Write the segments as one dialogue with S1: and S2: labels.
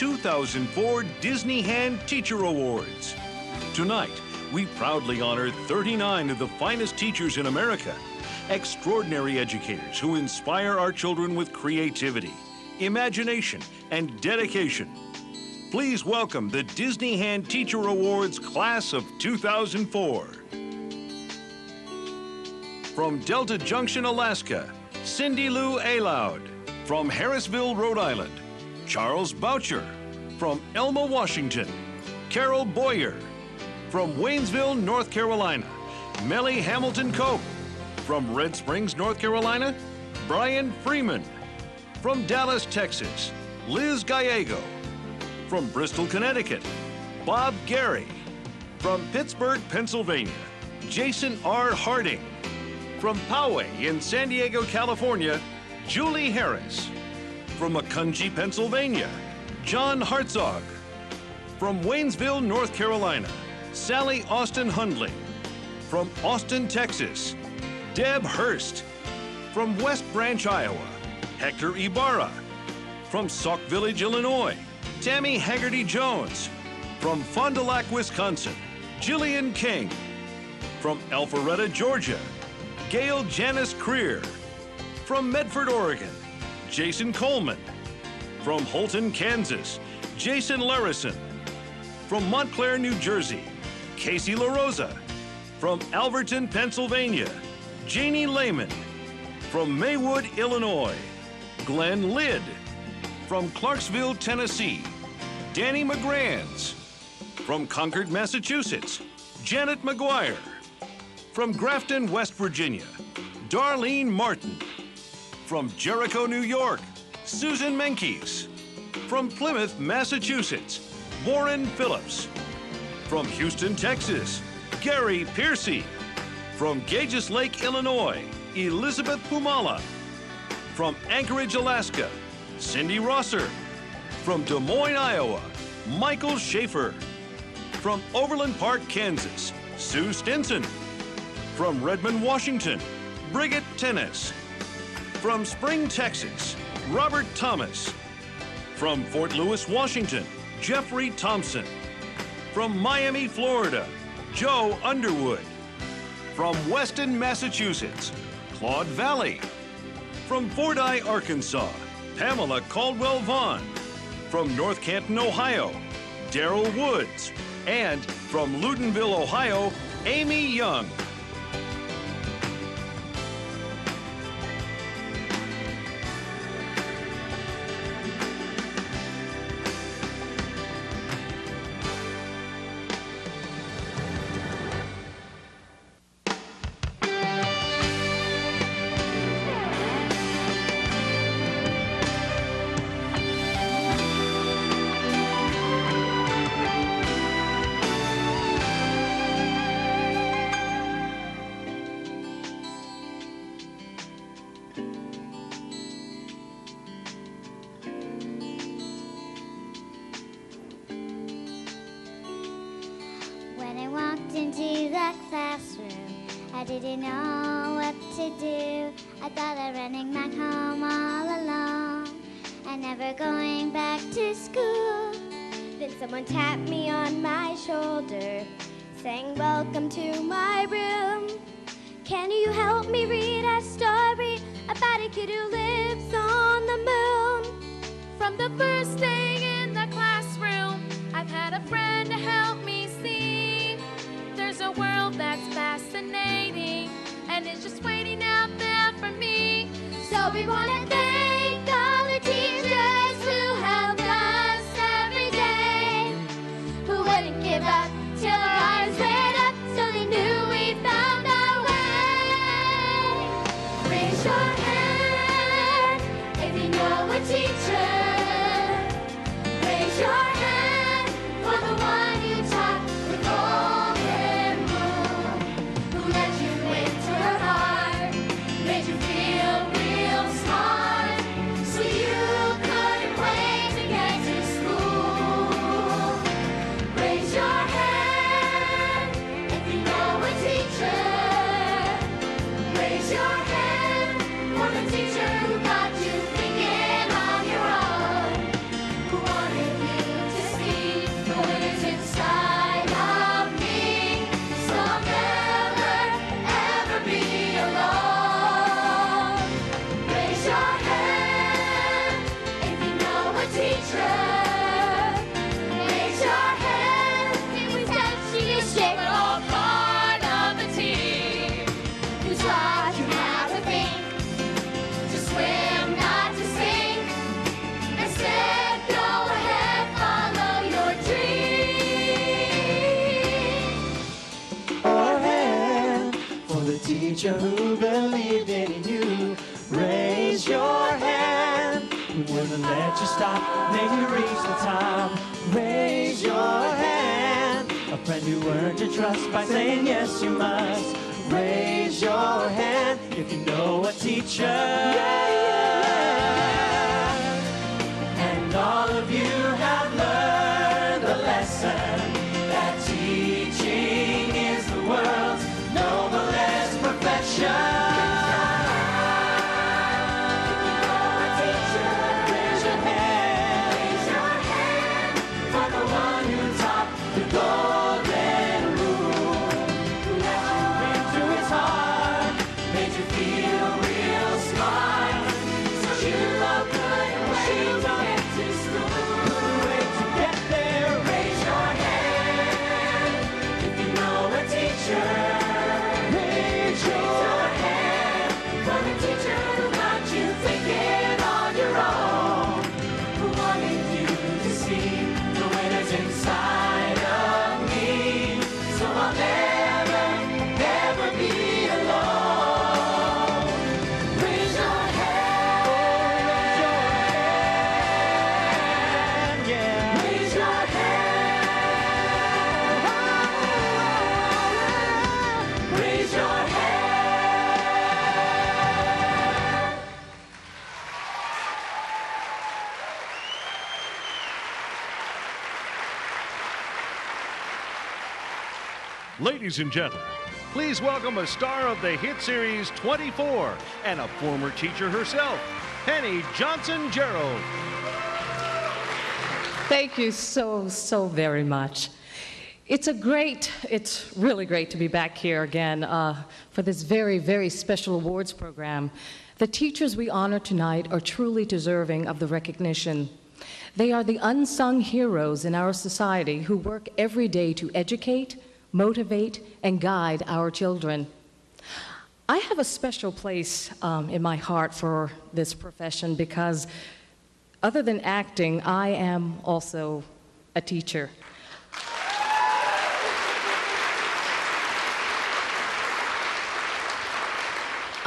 S1: 2004 Disneyhand Teacher Awards. Tonight, we proudly honor 39 of the finest teachers in America, extraordinary educators who inspire our children with creativity, imagination, and dedication. Please welcome the Disneyhand Teacher Awards Class of 2004. From Delta Junction, Alaska, Cindy Lou Aloud. From Harrisville, Rhode Island, Charles Boucher. From Elma, Washington, Carol Boyer. From Waynesville, North Carolina, Melly Hamilton Cope. From Red Springs, North Carolina, Brian Freeman. From Dallas, Texas, Liz Gallego. From Bristol, Connecticut, Bob Gary. From Pittsburgh, Pennsylvania, Jason R. Harding. From Poway in San Diego, California, Julie Harris. From Macungie, Pennsylvania, John Hartzog. From Waynesville, North Carolina, Sally Austin Hundley. From Austin, Texas, Deb Hurst. From West Branch, Iowa, Hector Ibarra. From Sauk Village, Illinois, Tammy Haggerty Jones. From Fond du Lac, Wisconsin, Jillian King. From Alpharetta, Georgia, Gail Janice Creer. From Medford, Oregon, Jason Coleman. From Holton, Kansas, Jason Larison. From Montclair, New Jersey, Casey LaRosa. From Alverton, Pennsylvania, Janie Lehman. From Maywood, Illinois, Glenn Lidd. From Clarksville, Tennessee, Danny McGrands. From Concord, Massachusetts, Janet McGuire. From Grafton, West Virginia, Darlene Martin. From Jericho, New York, Susan Menkes. From Plymouth, Massachusetts, Warren Phillips. From Houston, Texas, Gary Piercy. From Gages Lake, Illinois, Elizabeth Pumala. From Anchorage, Alaska, Cindy Rosser. From Des Moines, Iowa, Michael Schaefer. From Overland Park, Kansas, Sue Stinson. From Redmond, Washington, Brigitte Tennis. From Spring, Texas, Robert Thomas. From Fort Lewis, Washington, Jeffrey Thompson. From Miami, Florida, Joe Underwood. From Weston, Massachusetts, Claude Valley. From Fordyce, Arkansas, Pamela Caldwell Vaughn. From North Canton, Ohio, Daryl Woods. And from Ludenville, Ohio, Amy Young.
S2: When I walked into the classroom, I didn't know what to do. I thought of running back home all alone and never going back to school.
S3: Then someone tapped me on my shoulder, saying, "Welcome to my room. Can you help me read a story about a kid who lives on the moon?"
S4: From the first day in the classroom, I've had a friend to help me see. There's a world that's fascinating, and it's just waiting out there for me.
S3: So we want to thank all the teachers who helped us every day, who wouldn't give up till our eyes lit up, so they knew we found our way. Raise your hand if you know a teacher. Raise your hand for the one you taught the golden rule, who let you into her heart, made you feel real small. teacher. Raise your hand. It was touching your shake. We're all part of a team who's taught you how to think, to swim, not to sink. Instead, go ahead, follow your dream.
S5: Your hand for the teacher who believed in you. Raise your hand. We wouldn't let you stop, made you reach the top. Raise your hand. A friend who earned your trust by saying yes you must. Raise your hand if you know a teacher. And all of you have learned the lesson that teaching is the world's noblest profession.
S1: Ladies and gentlemen, please welcome a star of the hit series 24 and a former teacher herself, Penny Johnson-Gerald.
S6: Thank you so very much. It's really great to be back here again for this very special awards program. The teachers we honor tonight are truly deserving of the recognition. They are the unsung heroes in our society who work every day to educate, motivate, and guide our children. I have a special place in my heart for this profession because other than acting, I am also a teacher.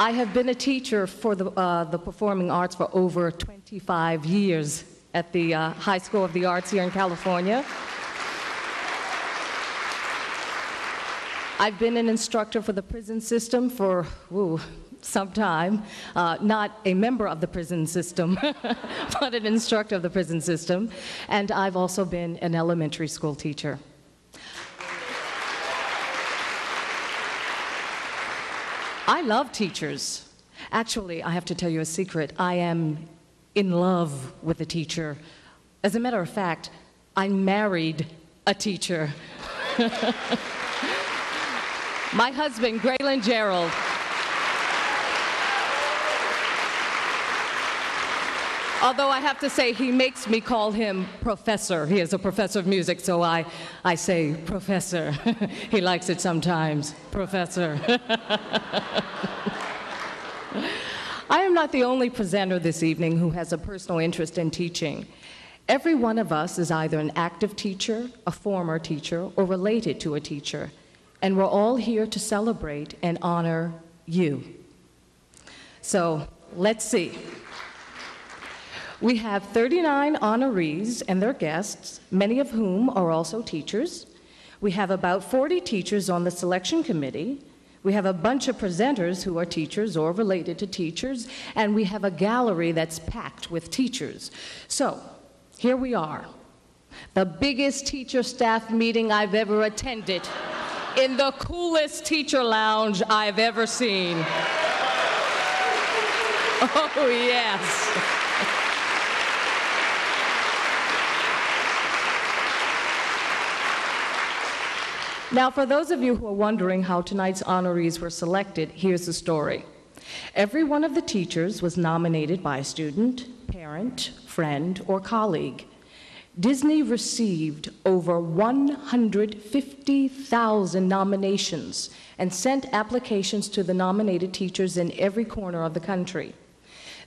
S6: I have been a teacher for the performing arts for over 25 years at the High School of the Arts here in California. I've been an instructor for the prison system for some time. Not a member of the prison system, but an instructor of the prison system. And I've also been an elementary school teacher. I love teachers. Actually, I have to tell you a secret. I am in love with a teacher. As a matter of fact, I married a teacher. My husband, Graylin Gerald. Although I have to say, he makes me call him Professor. He is a professor of music, so I say Professor. He likes it sometimes, Professor. I am not the only presenter this evening who has a personal interest in teaching. Every one of us is either an active teacher, a former teacher, or related to a teacher. And we're all here to celebrate and honor you. So let's see. We have 39 honorees and their guests, many of whom are also teachers. We have about 40 teachers on the selection committee. We have a bunch of presenters who are teachers or related to teachers, and we have a gallery that's packed with teachers. So here we are, the biggest teacher staff meeting I've ever attended in the coolest teacher lounge I've ever seen. Oh, yes. Now, for those of you who are wondering how tonight's honorees were selected, here's the story. Every one of the teachers was nominated by a student, parent, friend, or colleague. Disney received over 150,000 nominations and sent applications to the nominated teachers in every corner of the country.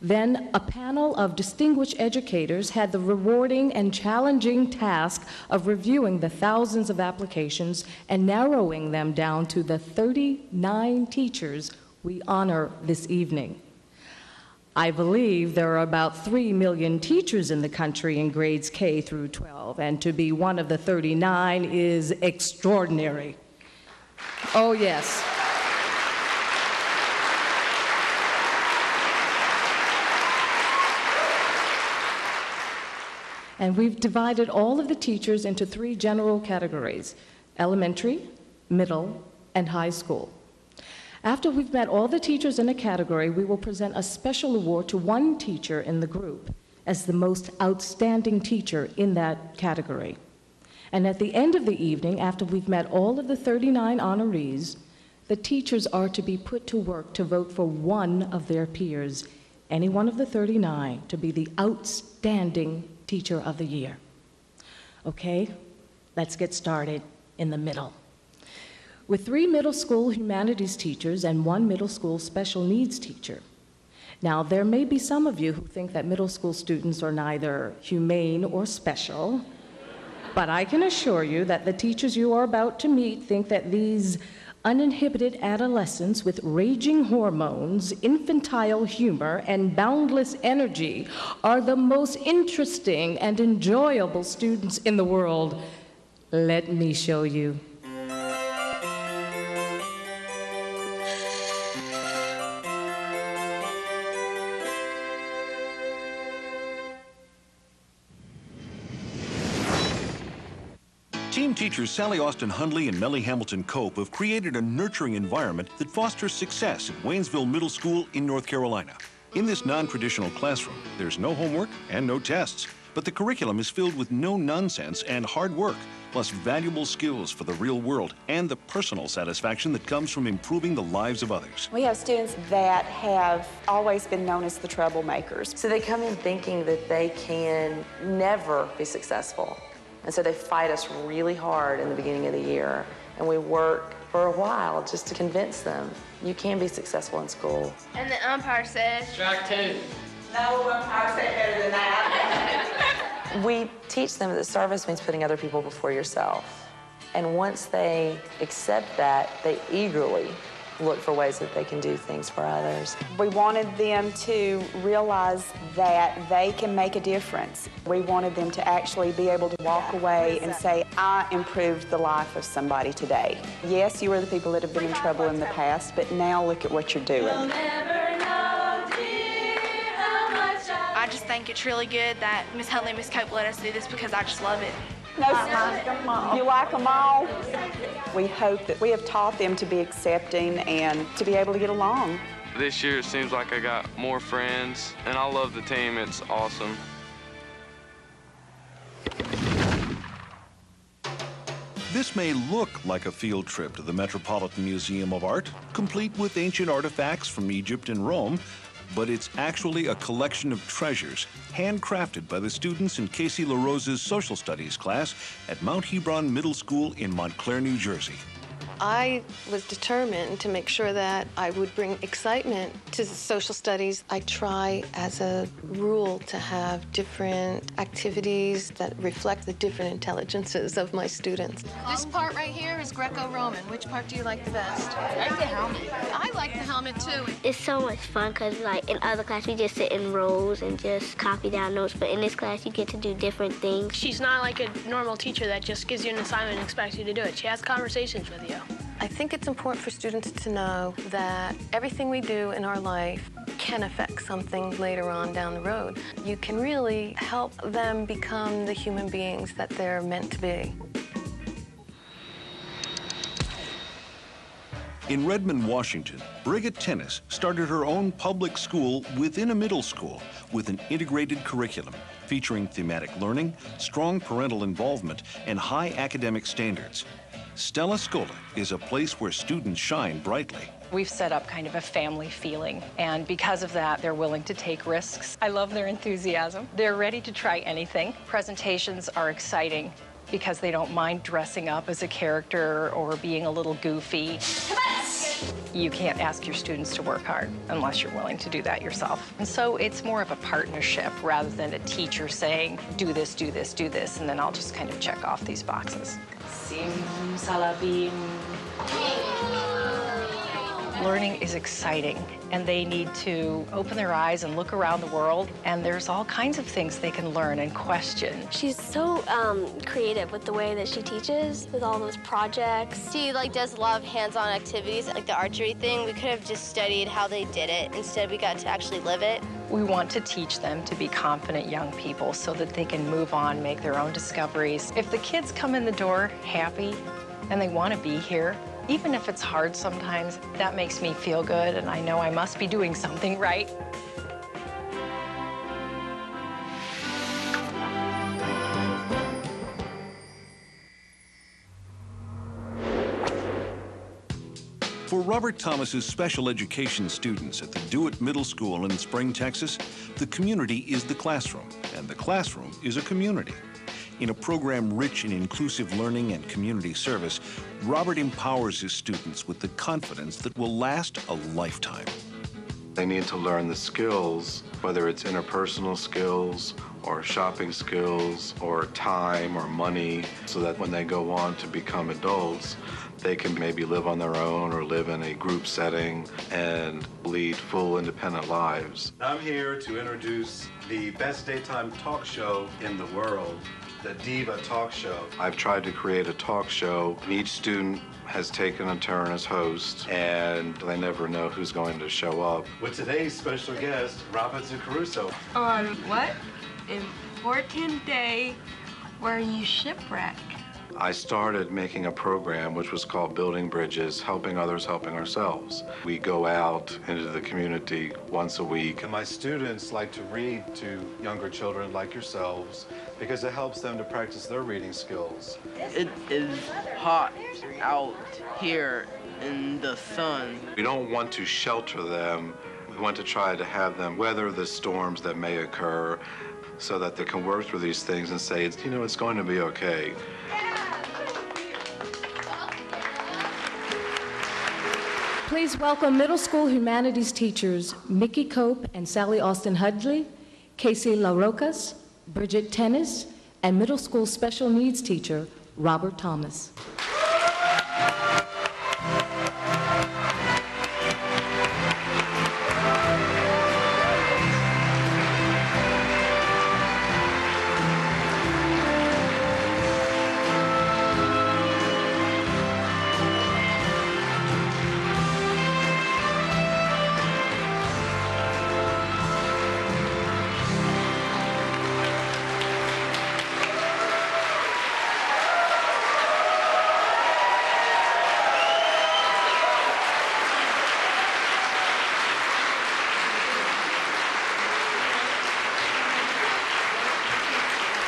S6: Then a panel of distinguished educators had the rewarding and challenging task of reviewing the thousands of applications and narrowing them down to the 39 teachers we honor this evening. I believe there are about 3 million teachers in the country in grades K through 12, and to be one of the 39 is extraordinary. Oh, yes. And we've divided all of the teachers into 3 general categories: elementary, middle, and high school. After we've met all the teachers in a category, we will present a special award to one teacher in the group as the most outstanding teacher in that category. And at the end of the evening, after we've met all of the 39 honorees, the teachers are to be put to work to vote for one of their peers, any one of the 39, to be the outstanding Teacher of the Year. Okay, let's get started in the middle. With 3 middle school humanities teachers and 1 middle school special needs teacher. Now, there may be some of you who think that middle school students are neither humane or special, but I can assure you that the teachers you are about to meet think that these uninhibited adolescents with raging hormones, infantile humor, and boundless energy are the most interesting and enjoyable students in the world. Let me show you.
S1: Team teachers Sally Austin Hundley and Melly Hamilton Cope have created a nurturing environment that fosters success at Waynesville Middle School in North Carolina. In this non-traditional classroom, there's no homework and no tests, but the curriculum is filled with no-nonsense and hard work, plus valuable skills for the real world and the personal satisfaction that comes from improving the lives of others.
S7: We have students that have always been known as the troublemakers.
S8: So they come in thinking that they can never be successful. And so they fight us really hard in the beginning of the year, and we work for a while just to convince them you can be successful in school.
S3: And the umpire says,
S9: Strike 2.
S7: No umpire said better than that.
S8: We teach them that service means putting other people before yourself. And once they accept that, they eagerly look for ways that they can do things for others.
S7: We wanted them to realize that they can make a difference. We wanted them to actually be able to walk away and say, I improved the life of somebody today. Yes, you were the people that have been in trouble in the past, but now look at what you're doing.
S3: I just think it's really good that Miss Hundley and Miss Cope let us do this because I just love it.
S7: No, you like them all? We hope that we have taught them to be accepting and to be able to get along.
S9: This year it seems like I got more friends, and I love the team. It's awesome.
S1: This may look like a field trip to the Metropolitan Museum of Art, complete with ancient artifacts from Egypt and Rome, but it's actually a collection of treasures handcrafted by the students in Casey LaRose's social studies class at Mount Hebron Middle School in Montclair, New Jersey.
S10: I was determined to make sure that I would bring excitement to social studies. I try, as a rule, to have different activities that reflect the different intelligences of my students.
S4: This part right here is Greco-Roman. Which part do you like the best? I like the helmet. I like the helmet, too.
S2: It's so much fun because, like, in other class, we just sit in rows and just copy down notes. But in this class, you get to do different things.
S11: She's not like a normal teacher that just gives you an assignment and expects you to do it. She has conversations with you.
S10: I think it's important for students to know that everything we do in our life can affect something later on down the road. You can really help them become the human beings that they're meant to be.
S1: In Redmond, Washington, Brigitte Tennis started her own public school within a middle school with an integrated curriculum featuring thematic learning, strong parental involvement, and high academic standards. Stella Scola is a place where students shine brightly.
S12: We've set up kind of a family feeling, and because of that, they're willing to take risks. I love their enthusiasm. They're ready to try anything. Presentations are exciting because they don't mind dressing up as a character or being a little goofy. You can't ask your students to work hard unless you're willing to do that yourself. And so it's more of a partnership rather than a teacher saying, do this, do this, do this, and then I'll just kind of check off these boxes. Simsalabim. Learning is exciting, and they need to open their eyes and look around the world, and there's all kinds of things they can learn and question.
S13: She's so creative with the way that she teaches, with all those projects.
S14: She does a lot of hands-on activities, like the archery thing. We could have just studied how they did it. Instead, we got to actually live it.
S12: We want to teach them to be confident young people so that they can move on, make their own discoveries. If the kids come in the door happy and they want to be here, even if it's hard sometimes, that makes me feel good, and I know I must be doing something right.
S1: For Robert Thomas's special education students at the DeWitt Middle School in Spring, Texas, the community is the classroom, and the classroom is a community. In a program rich in inclusive learning and community service, Robert empowers his students with the confidence that will last a lifetime.
S15: They need to learn the skills, whether it's interpersonal skills or shopping skills or time or money, so that when they go on to become adults, they can maybe live on their own or live in a group setting and lead full independent lives.
S16: I'm here to introduce the best daytime talk show in the world, the Diva Talk Show.
S15: I've tried to create a talk show, and each student has taken a turn as host, and they never know who's going to show up.
S16: With today's special guest, Robinson Crusoe.
S17: On what important day were you shipwrecked?
S15: I started making a program which was called Building Bridges, Helping Others, Helping Ourselves. We go out into the community once a week.
S16: And my students like to read to younger children like yourselves because it helps them to practice their reading skills.
S18: It is hot out here in the sun.
S15: We don't want to shelter them. We want to try to have them weather the storms that may occur so that they can work through these things and say, you know, it's going to be okay.
S6: Please welcome middle school humanities teachers Mickey Cope and Sally Austin Hudley, Casey LaRocas, Bridget Tennis, and middle school special needs teacher Robert Thomas.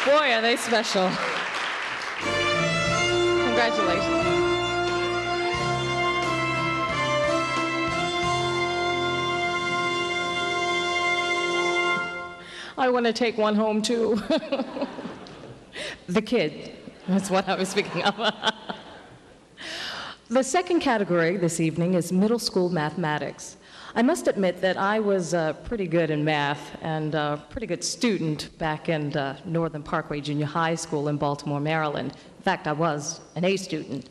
S6: Boy, are they special. Congratulations. I want to take one home, too. The kid. That's what I was speaking of. The second category this evening is middle school mathematics. I must admit that I was pretty good in math and a pretty good student back in Northern Parkway Junior High School in Baltimore, Maryland. In fact, I was an A student.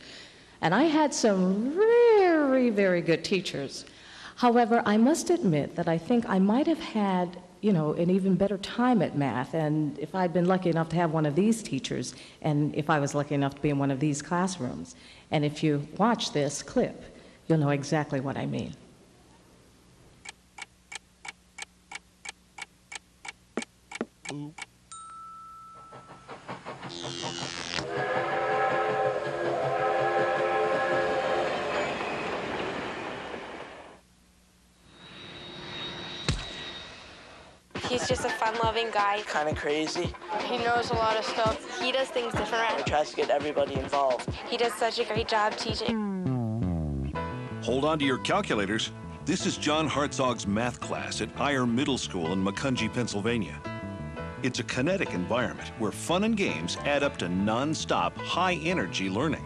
S6: And I had some very, very good teachers. However, I must admit that I think I might have had, you know, an even better time at math, and if I'd been lucky enough to have one of these teachers, and if I was lucky enough to be in one of these classrooms. And if you watch this clip, you'll know exactly what I mean.
S14: He's just a fun-loving guy.
S18: Kind of crazy.
S14: He knows a lot of stuff. He does things different.
S18: He tries to get everybody involved.
S14: He does such a great job teaching.
S1: Hold on to your calculators. This is John Hartzog's math class at Eyre Middle School in Macungie, Pennsylvania. It's a kinetic environment where fun and games add up to non-stop, high-energy learning.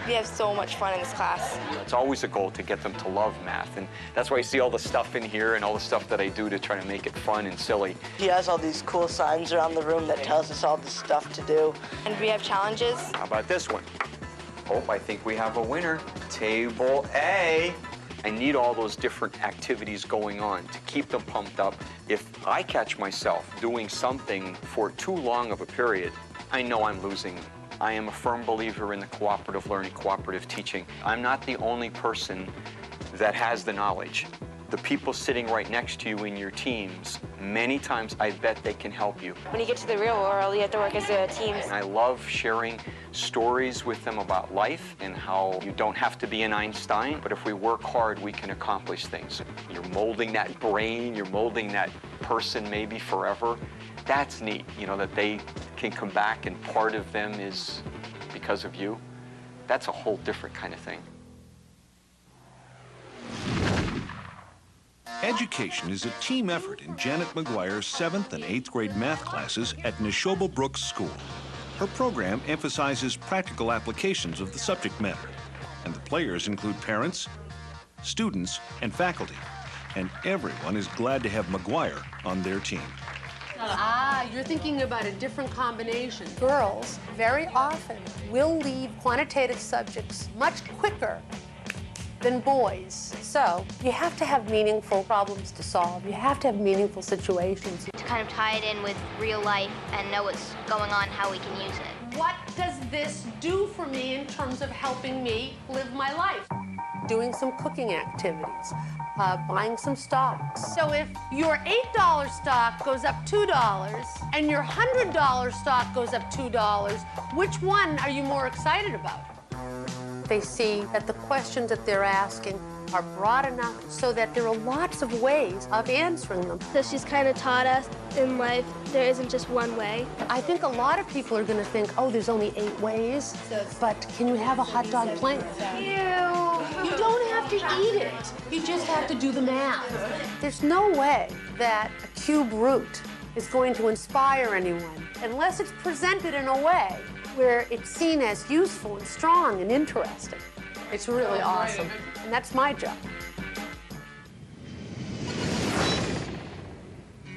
S19: We have so much fun in this class.
S20: It's always a goal to get them to love math, and that's why you see all the stuff in here and all the stuff that I do to try to make it fun and silly.
S21: He has all these cool signs around the room that tells us all the stuff to do.
S19: And we have challenges.
S20: How about this one? Oh, I think we have a winner. Table A. I need all those different activities going on to keep them pumped up. If I catch myself doing something for too long of a period, I know I'm losing. I am a firm believer in the cooperative learning, cooperative teaching. I'm not the only person that has the knowledge. The people sitting right next to you in your teams, many times I bet they can help you.
S19: When you get to the real world, you have to work as a team.
S20: And I love sharing stories with them about life and how you don't have to be an Einstein, but if we work hard, we can accomplish things. You're molding that brain, you're molding that person maybe forever. That's neat, you know, that they can come back and part of them is because of you. That's a whole different kind of thing.
S1: Education is a team effort in Janet McGuire's 7th and 8th grade math classes at Neshoba Brooks School. Her program emphasizes practical applications of the subject matter, and the players include parents, students, and faculty. And everyone is glad to have McGuire on their team.
S22: Ah, you're thinking about a different combination. Girls very often will leave quantitative subjects much quicker than boys. So you have to have meaningful problems to solve. You have to have meaningful situations.
S14: To kind of tie it in with real life and know what's going on, how we can use it.
S22: What does this do for me in terms of helping me live my life? Doing some cooking activities, buying some stocks. So if your $8 stock goes up $2 and your $100 stock goes up $2, which one are you more excited about? They see that the questions that they're asking are broad enough so that there are lots of ways of answering them.
S13: So she's kind of taught us in life there isn't just one way.
S22: I think a lot of people are going to think, oh, there's only 8 ways, but can you have a hot dog plain? Ew. You don't have to eat it. You just have to do the math. There's no way that a cube root is going to inspire anyone unless it's presented in a way where it's seen as useful and strong and interesting. It's really awesome, and that's my job.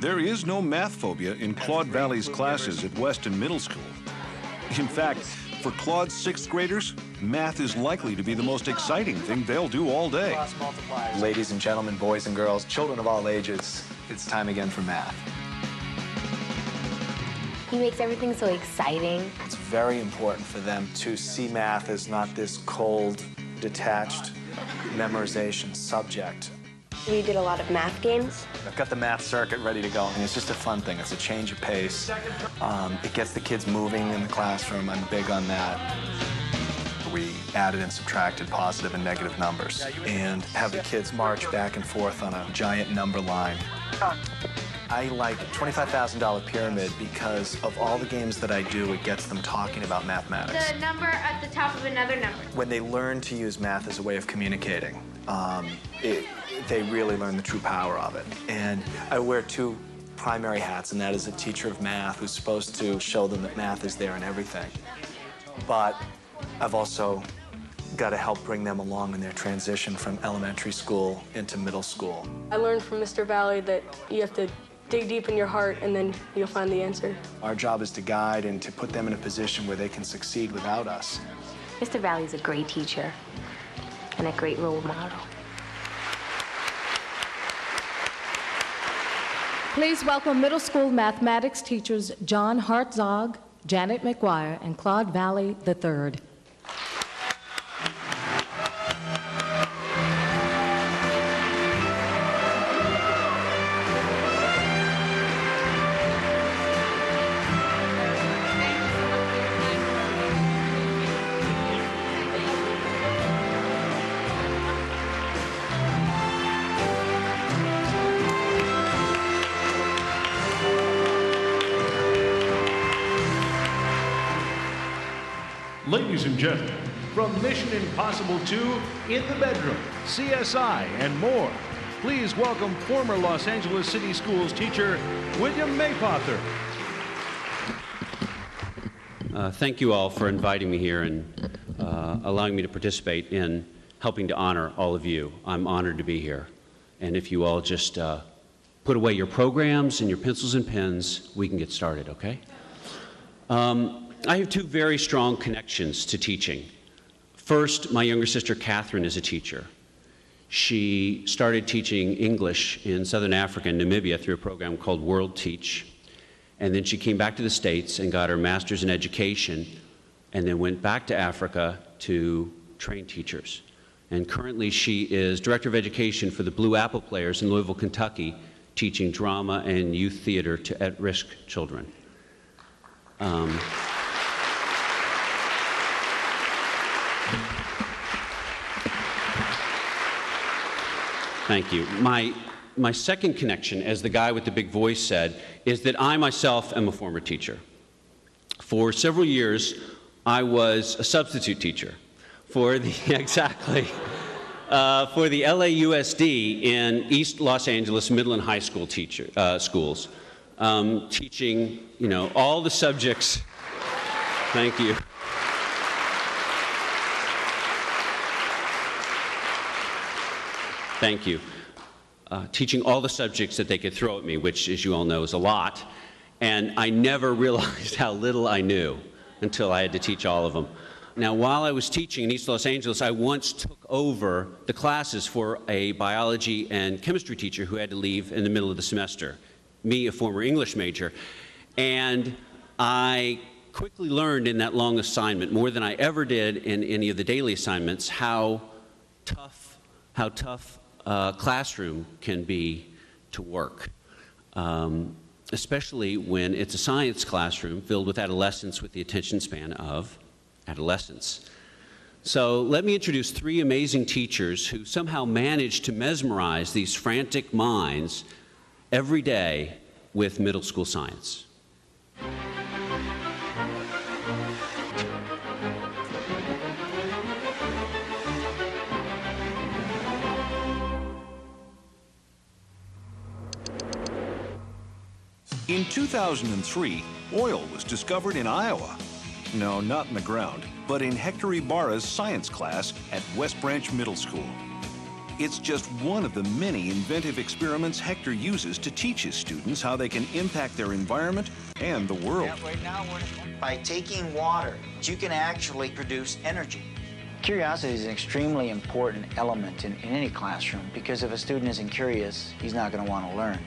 S1: There is no math phobia in Claude Valley's classes at Weston Middle School. In fact, for Claude's 6th graders, math is likely to be the most exciting thing they'll do all day.
S23: Ladies and gentlemen, boys and girls, children of all ages, it's time again for math.
S24: He makes everything so exciting.
S23: It's very important for them to see math as not this cold, detached memorization subject.
S13: We did a lot of math games.
S23: I've got the math circuit ready to go, and it's just a fun thing. It's a change of pace. It gets the kids moving in the classroom. I'm big on that. We added and subtracted positive and negative numbers and have the kids march back and forth on a giant number line. I like $25,000 pyramid because of all the games that I do, it gets them talking about mathematics.
S3: The number at the top of another number.
S23: When they learn to use math as a way of communicating, they really learn the true power of it. And I wear 2 primary hats, and that is a teacher of math who's supposed to show them that math is there in everything. But I've also got to help bring them along in their transition from elementary school into middle school.
S25: I learned from Mr. Valley that you have to dig deep in your heart and then you'll find the answer.
S23: Our job is to guide and to put them in a position where they can succeed without us.
S24: Mr. Valley's a great teacher and a great role model.
S6: Please welcome middle school mathematics teachers John Hartzog, Janet McGuire, and Claude Valley III.
S1: Ladies and gentlemen, from Mission Impossible 2, In the Bedroom, CSI, and more, please welcome former Los Angeles City Schools teacher, William Maypother.
S4: Thank you all for inviting me here and allowing me to participate in helping to honor all of you. I'm honored to be here. And if you all just put away your programs and your pencils and pens, we can get started, okay? I have two very strong connections to teaching. First, my younger sister Catherine is a teacher. She started teaching English in Southern Africa and Namibia through a program called World Teach. And then she came back to the States and got her master's in education and then went back to Africa to train teachers. And currently she is director of education for the Blue Apple Players in Louisville, Kentucky, teaching drama and youth theater to at-risk children. Thank you. My second connection, as the guy with the big voice said, is that I myself am a former teacher. For several years, I was a substitute teacher for the, for the LAUSD in East Los Angeles middle and high school schools, teaching, all the subjects. Thank you. Thank you. Teaching all the subjects that they could throw at me, which, as you all know, is a lot. And I never realized how little I knew until I had to teach all of them. Now, while I was teaching in East Los Angeles, I once took over the classes for a biology and chemistry teacher who had to leave in the middle of the semester, me, a former English major. And I quickly learned in that long assignment, more than I ever did in any of the daily assignments, how tough classroom can be to work, especially when it's a science classroom filled with adolescents with the attention span of adolescents. So let me introduce three amazing teachers who somehow managed to mesmerize these frantic minds every day with middle school science.
S1: In 2003, oil was discovered in Iowa. No, not in the ground, but in Hector Ibarra's science class at West Branch Middle School. It's just one of the many inventive experiments Hector uses to teach his students how they can impact their environment and the world.
S5: By taking water, you can actually produce energy. Curiosity is an extremely important element in any classroom because if a student isn't curious, he's not going to want to learn.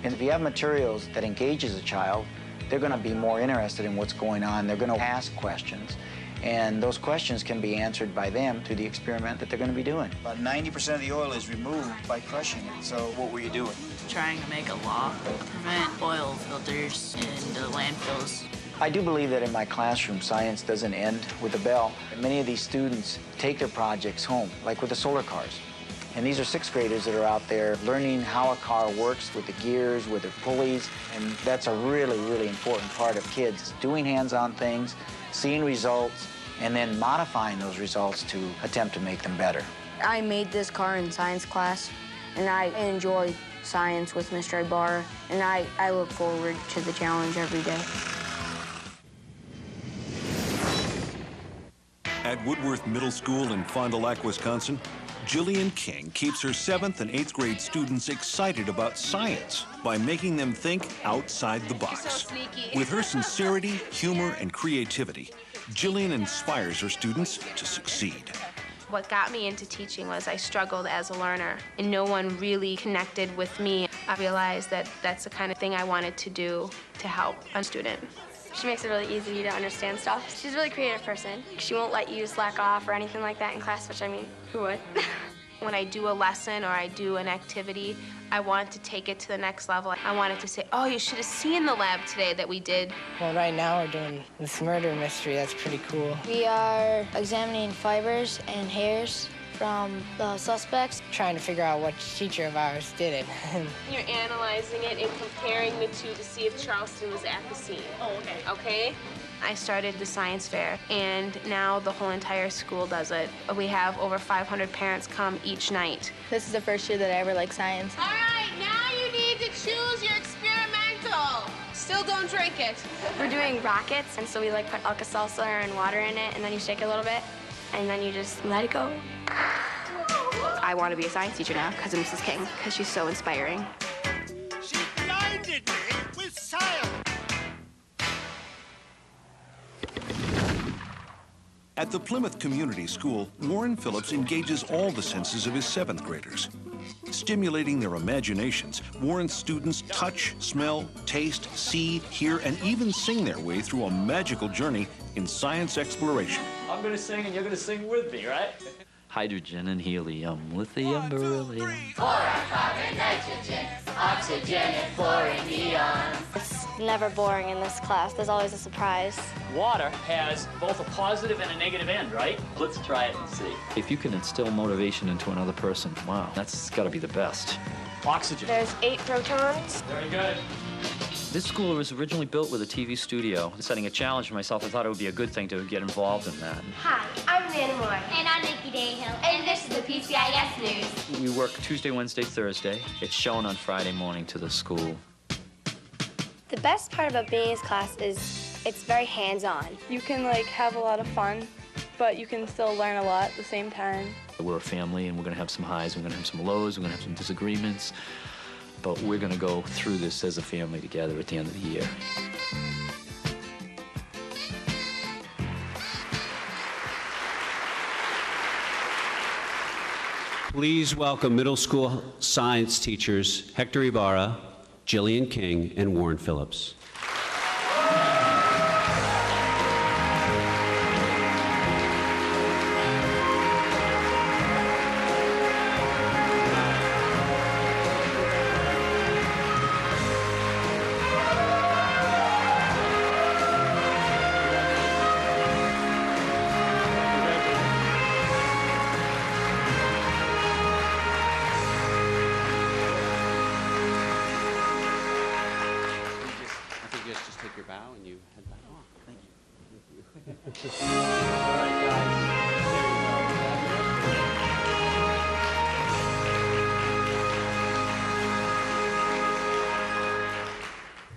S5: And if you have materials that engages a child, they're going to be more interested in what's going on. They're going to ask questions. And those questions can be answered by them through the experiment that they're going to be doing. About 90% of the oil is removed by crushing it. So what were you doing?
S7: Trying to make a law to prevent oil filters in the landfills.
S5: I do believe that in my classroom, science doesn't end with a bell. Many of these students take their projects home, like with the solar cars. And these are sixth graders that are out there learning how a car works with the gears, with the pulleys, and that's a really, really important part of kids, doing hands-on things, seeing results, and then modifying those results to attempt to make them better.
S25: I made this car in science class, and I enjoy science with Mr. Ibarra, and I look forward to the challenge every day.
S1: At Woodworth Middle School in Fond du Lac, Wisconsin, Jillian King keeps her 7th and 8th grade students excited about science by making them think outside the box. With her sincerity, humor, and creativity, Jillian inspires her students to succeed.
S8: What got me into teaching was I struggled as a learner, and no one really connected with me. I realized that that's the kind of thing I wanted to do to help a student.
S13: She makes it really easy to understand stuff. She's a really creative person. She won't let you slack off or anything like that in class, which, I mean, who would?
S8: When I do a lesson or I do an activity, I want to take it to the next level. I wanted to say, oh, you should have seen the lab today that we did.
S9: Well, right now we're doing this murder mystery. That's pretty cool.
S26: We are examining fibers and hairs from the suspects.
S9: Trying to figure out which teacher of ours did it.
S8: You're analyzing it and comparing the two to see if Charleston was at the scene.
S11: Oh, okay.
S8: Okay? I started the science fair, and now the whole entire school does it. We have over 500 parents come each night.
S26: This is the first year that I ever liked science.
S22: All right, now you need to choose your experimental. Still don't drink it.
S13: We're doing rockets, and so we like put Alka-Seltzer and water in it, and then you shake it a little bit, and then you just let it go. I want to be a science teacher now because of Mrs. King, because she's so inspiring.
S2: She blinded me with science.
S1: At the Plymouth Community School, Warren Phillips engages all the senses of his 7th graders. Stimulating their imaginations, Warren's students touch, smell, taste, see, hear, and even sing their way through a magical journey in science exploration.
S10: I'm going to sing and you're going to sing with me, right?
S12: Hydrogen and helium, lithium, beryllium.
S3: Boron, carbon, nitrogen, oxygen, and fluorine, neon.
S13: It's never boring in this class. There's always a surprise.
S10: Water has both a positive and a negative end, right? Let's try it and see.
S12: If you can instill motivation into another person, wow, that's got to be the best.
S10: Oxygen.
S13: There's 8 protons.
S10: Very good.
S12: This school was originally built with a TV studio. Setting a challenge for myself, I thought it would be a good thing to get involved in that.
S3: Hi, I'm Vanna Moore. And I'm Nikki Dayhill. And this is the PCIS News.
S12: We work Tuesday, Wednesday, Thursday. It's shown on Friday morning to the school.
S13: The best part about being in this class is it's very hands-on.
S15: You can have a lot of fun, but you can still learn a lot at the same time.
S12: We're a family, and we're going to have some highs, we're going to have some lows, we're going to have some disagreements, but we're going to go through this as a family together at the end of the year.
S4: Please welcome middle school science teachers Hector Ibarra, Jillian King, and Warren Phillips.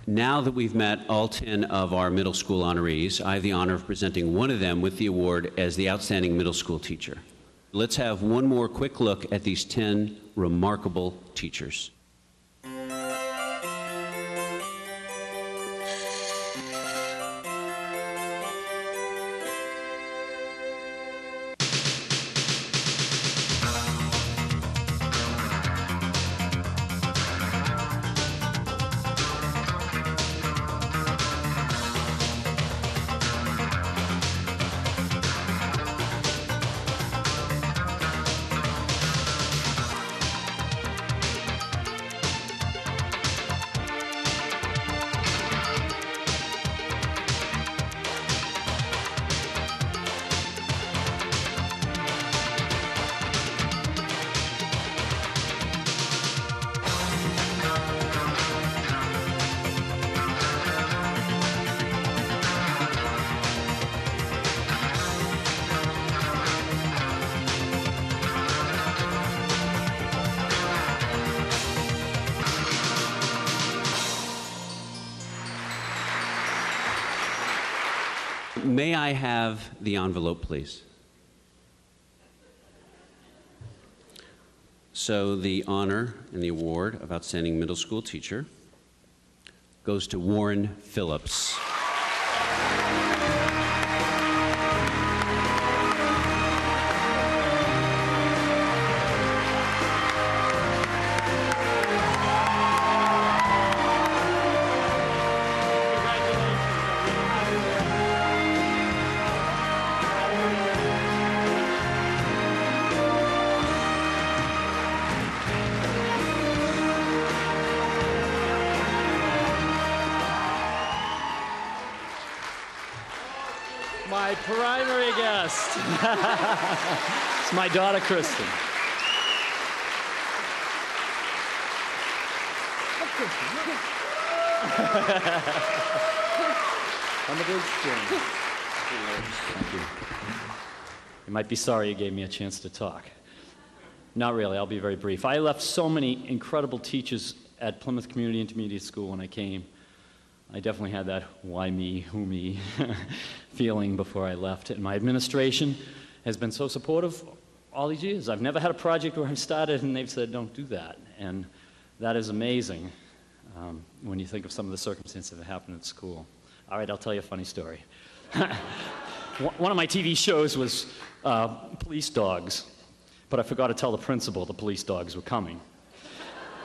S4: Now that we've met all 10 of our middle school honorees, I have the honor of presenting one of them with the award as the Outstanding Middle School Teacher. Let's have one more quick look at these 10 remarkable teachers. May I have the envelope, please? So the honor and the award of Outstanding Middle School Teacher goes to Warren Phillips.
S10: My primary guest. It's my daughter, Kristen.
S12: On the bridge string. Thank you. You might be sorry you gave me a chance to talk. Not really, I'll be very brief. I left so many incredible teachers at Plymouth Community Intermediate School when I came. I definitely had that why me, who me feeling before I left. And my administration has been so supportive all these years. I've never had a project where I started and they've said, don't do that. And that is amazing when you think of some of the circumstances that happened at school. All right, I'll tell you a funny story. One of my TV shows was police dogs, but I forgot to tell the principal the police dogs were coming.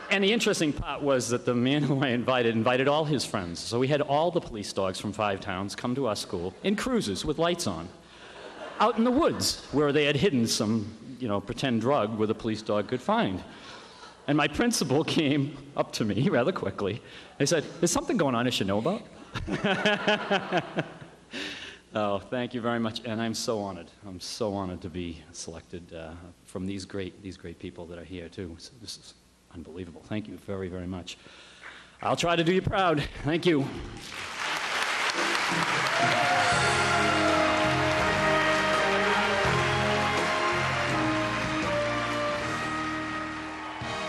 S12: And the interesting part was that the man who I invited all his friends. So we had all the police dogs from 5 towns come to our school in cruisers with lights on, out in the woods where they had hidden some, pretend drug where the police dog could find. And my principal came up to me rather quickly. He said, "There's something going on I should know about." Oh, thank you very much, and I'm so honored. I'm so honored to be selected from these great people that are here too. So this is unbelievable. Thank you very, very much. I'll try to do you proud. Thank you.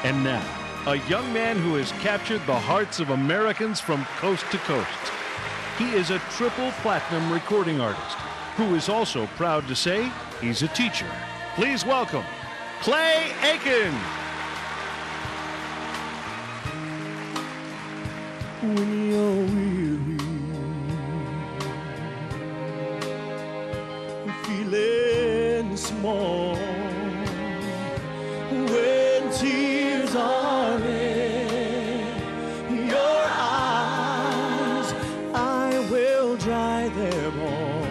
S1: And now, a young man who has captured the hearts of Americans from coast to coast. He is a triple platinum recording artist who is also proud to say he's a teacher. Please welcome Clay Aiken.
S16: When you're weary, feeling small, when tears are in your eyes, I will dry them all.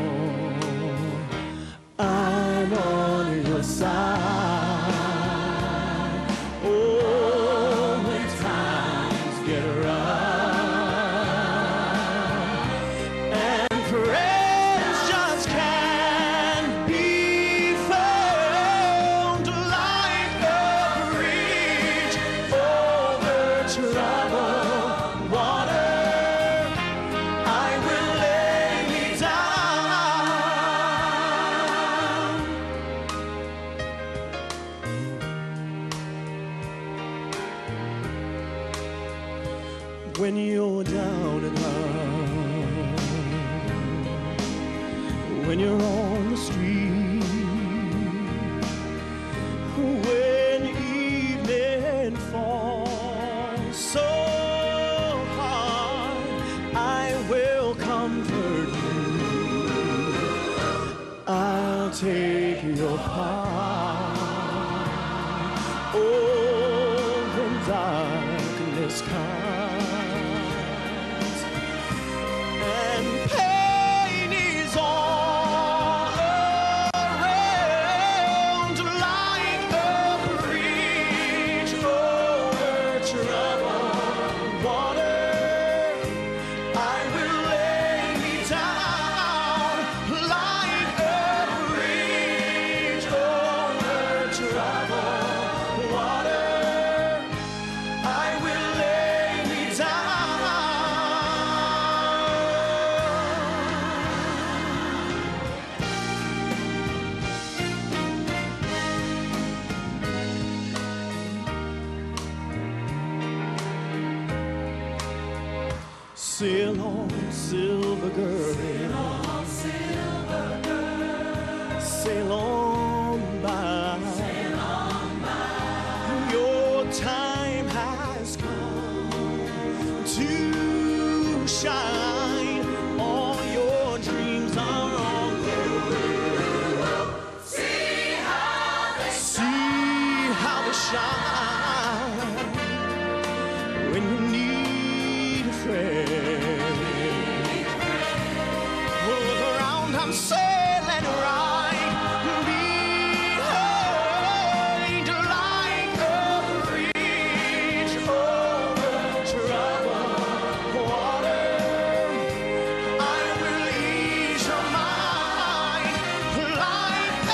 S16: I'm on your side. Oh, when times get rough. When you're down and out, when you're on the street, when evening falls so hard, I will comfort you. I'll take your part. Oh, when darkness comes and pain is all around, like a bridge over troubled water, I will lay me down like a bridge over troubled water. I will lay me down. Sail on, silver girl. Sail on by. Your time has come to shine. All your dreams are on the way. See how they shine when you need a friend. Look around, I'm sailing right behind, like a bridge over troubled water. I will ease your mind, like a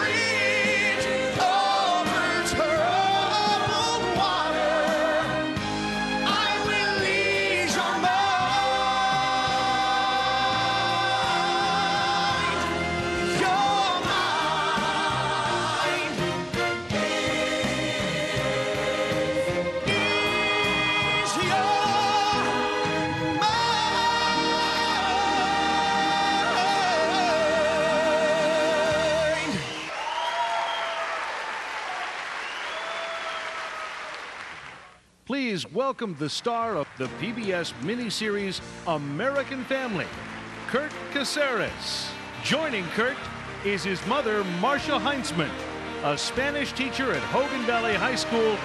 S16: bridge over troubled water. I will ease your mind.
S1: please welcome the star of the PBS miniseries American Family, Kurt Caceres. Joining Kurt is his mother, Marcia Heinzman, a Spanish teacher at Hogan Valley High School.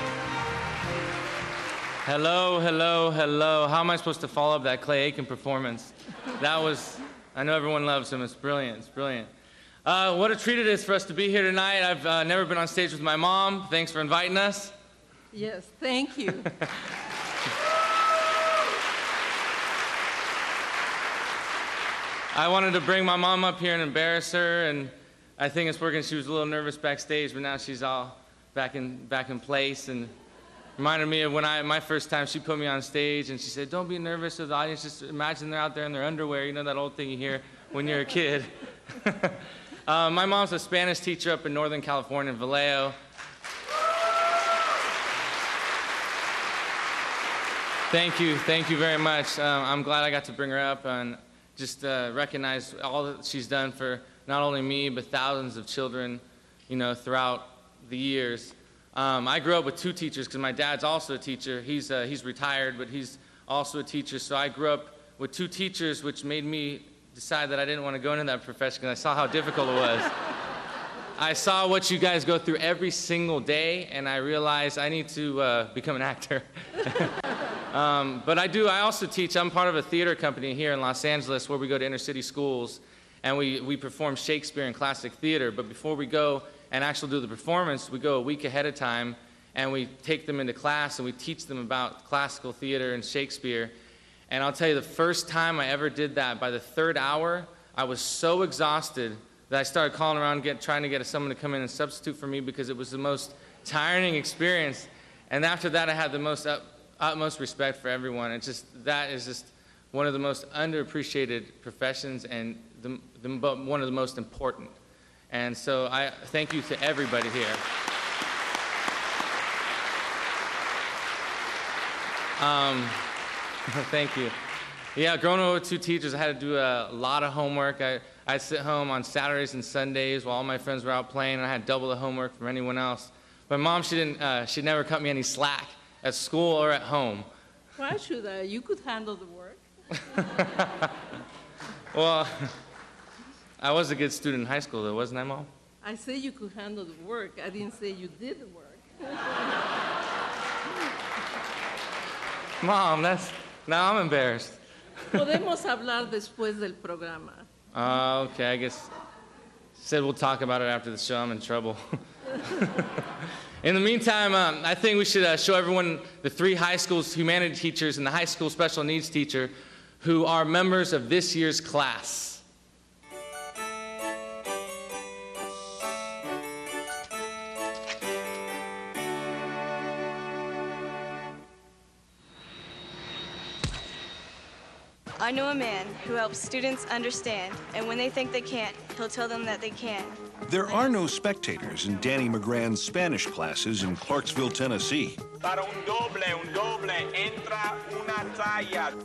S14: Hello, hello, hello. How am I supposed to follow up that Clay Aiken performance? That was, I know everyone loves him. It's brilliant, it's brilliant. What a treat it is for us to be here tonight. I've never been on stage with my mom. Thanks for inviting us.
S17: Yes, thank you.
S14: I wanted to bring my mom up here and embarrass her, and I think it's working. She was a little nervous backstage, but now she's all back in place, and reminded me of when my first time she put me on stage, and she said, "Don't be nervous of the audience. Just imagine they're out there in their underwear." You know that old thing you hear when you're a kid. My mom's a Spanish teacher up in Northern California, in Vallejo. Thank you very much. I'm glad I got to bring her up and just recognize all that she's done for not only me, but thousands of children, you know, throughout the years. I grew up with two teachers because my dad's also a teacher. He's retired, but he's also a teacher. So I grew up with two teachers, which made me decide that I didn't want to go into that profession because I saw how difficult it was. I saw what you guys go through every single day, and I realized I need to become an actor. But I also teach. I'm part of a theater company here in Los Angeles where we go to inner city schools, and we perform Shakespeare and classic theater. But before we go and actually do the performance, we go a week ahead of time, and we take them into class, and we teach them about classical theater and Shakespeare. And I'll tell you, the first time I ever did that, by the third hour, I was so exhausted that I started calling around trying to get someone to come in and substitute for me because it was the most tiring experience. And after that, I had the utmost respect for everyone. That is just one of the most underappreciated professions and one of the most important. And so I thank you to everybody here. Thank you. Yeah, growing up with two teachers, I had to do a lot of homework. I'd sit home on Saturdays and Sundays while all my friends were out playing, and I had double the homework from anyone else. But Mom, she'd never cut me any slack at school or at home.
S17: Why should I? You could handle the work.
S14: Well, I was a good student in high school, though, wasn't I, Mom?
S17: I say you could handle the work. I didn't say you did the work.
S14: Mom, now I'm embarrassed.
S17: Podemos hablar después del programa.
S14: Okay, I guess. Said we'll talk about it after the show. I'm in trouble. In the meantime, I think we should show everyone the three high school humanities teachers and the high school special needs teacher who are members of this year's class.
S15: I know a man who helps students understand, and when they think they can't, he'll tell them that they can.
S1: There are no spectators in Danny McGran's Spanish classes in Clarksville, Tennessee.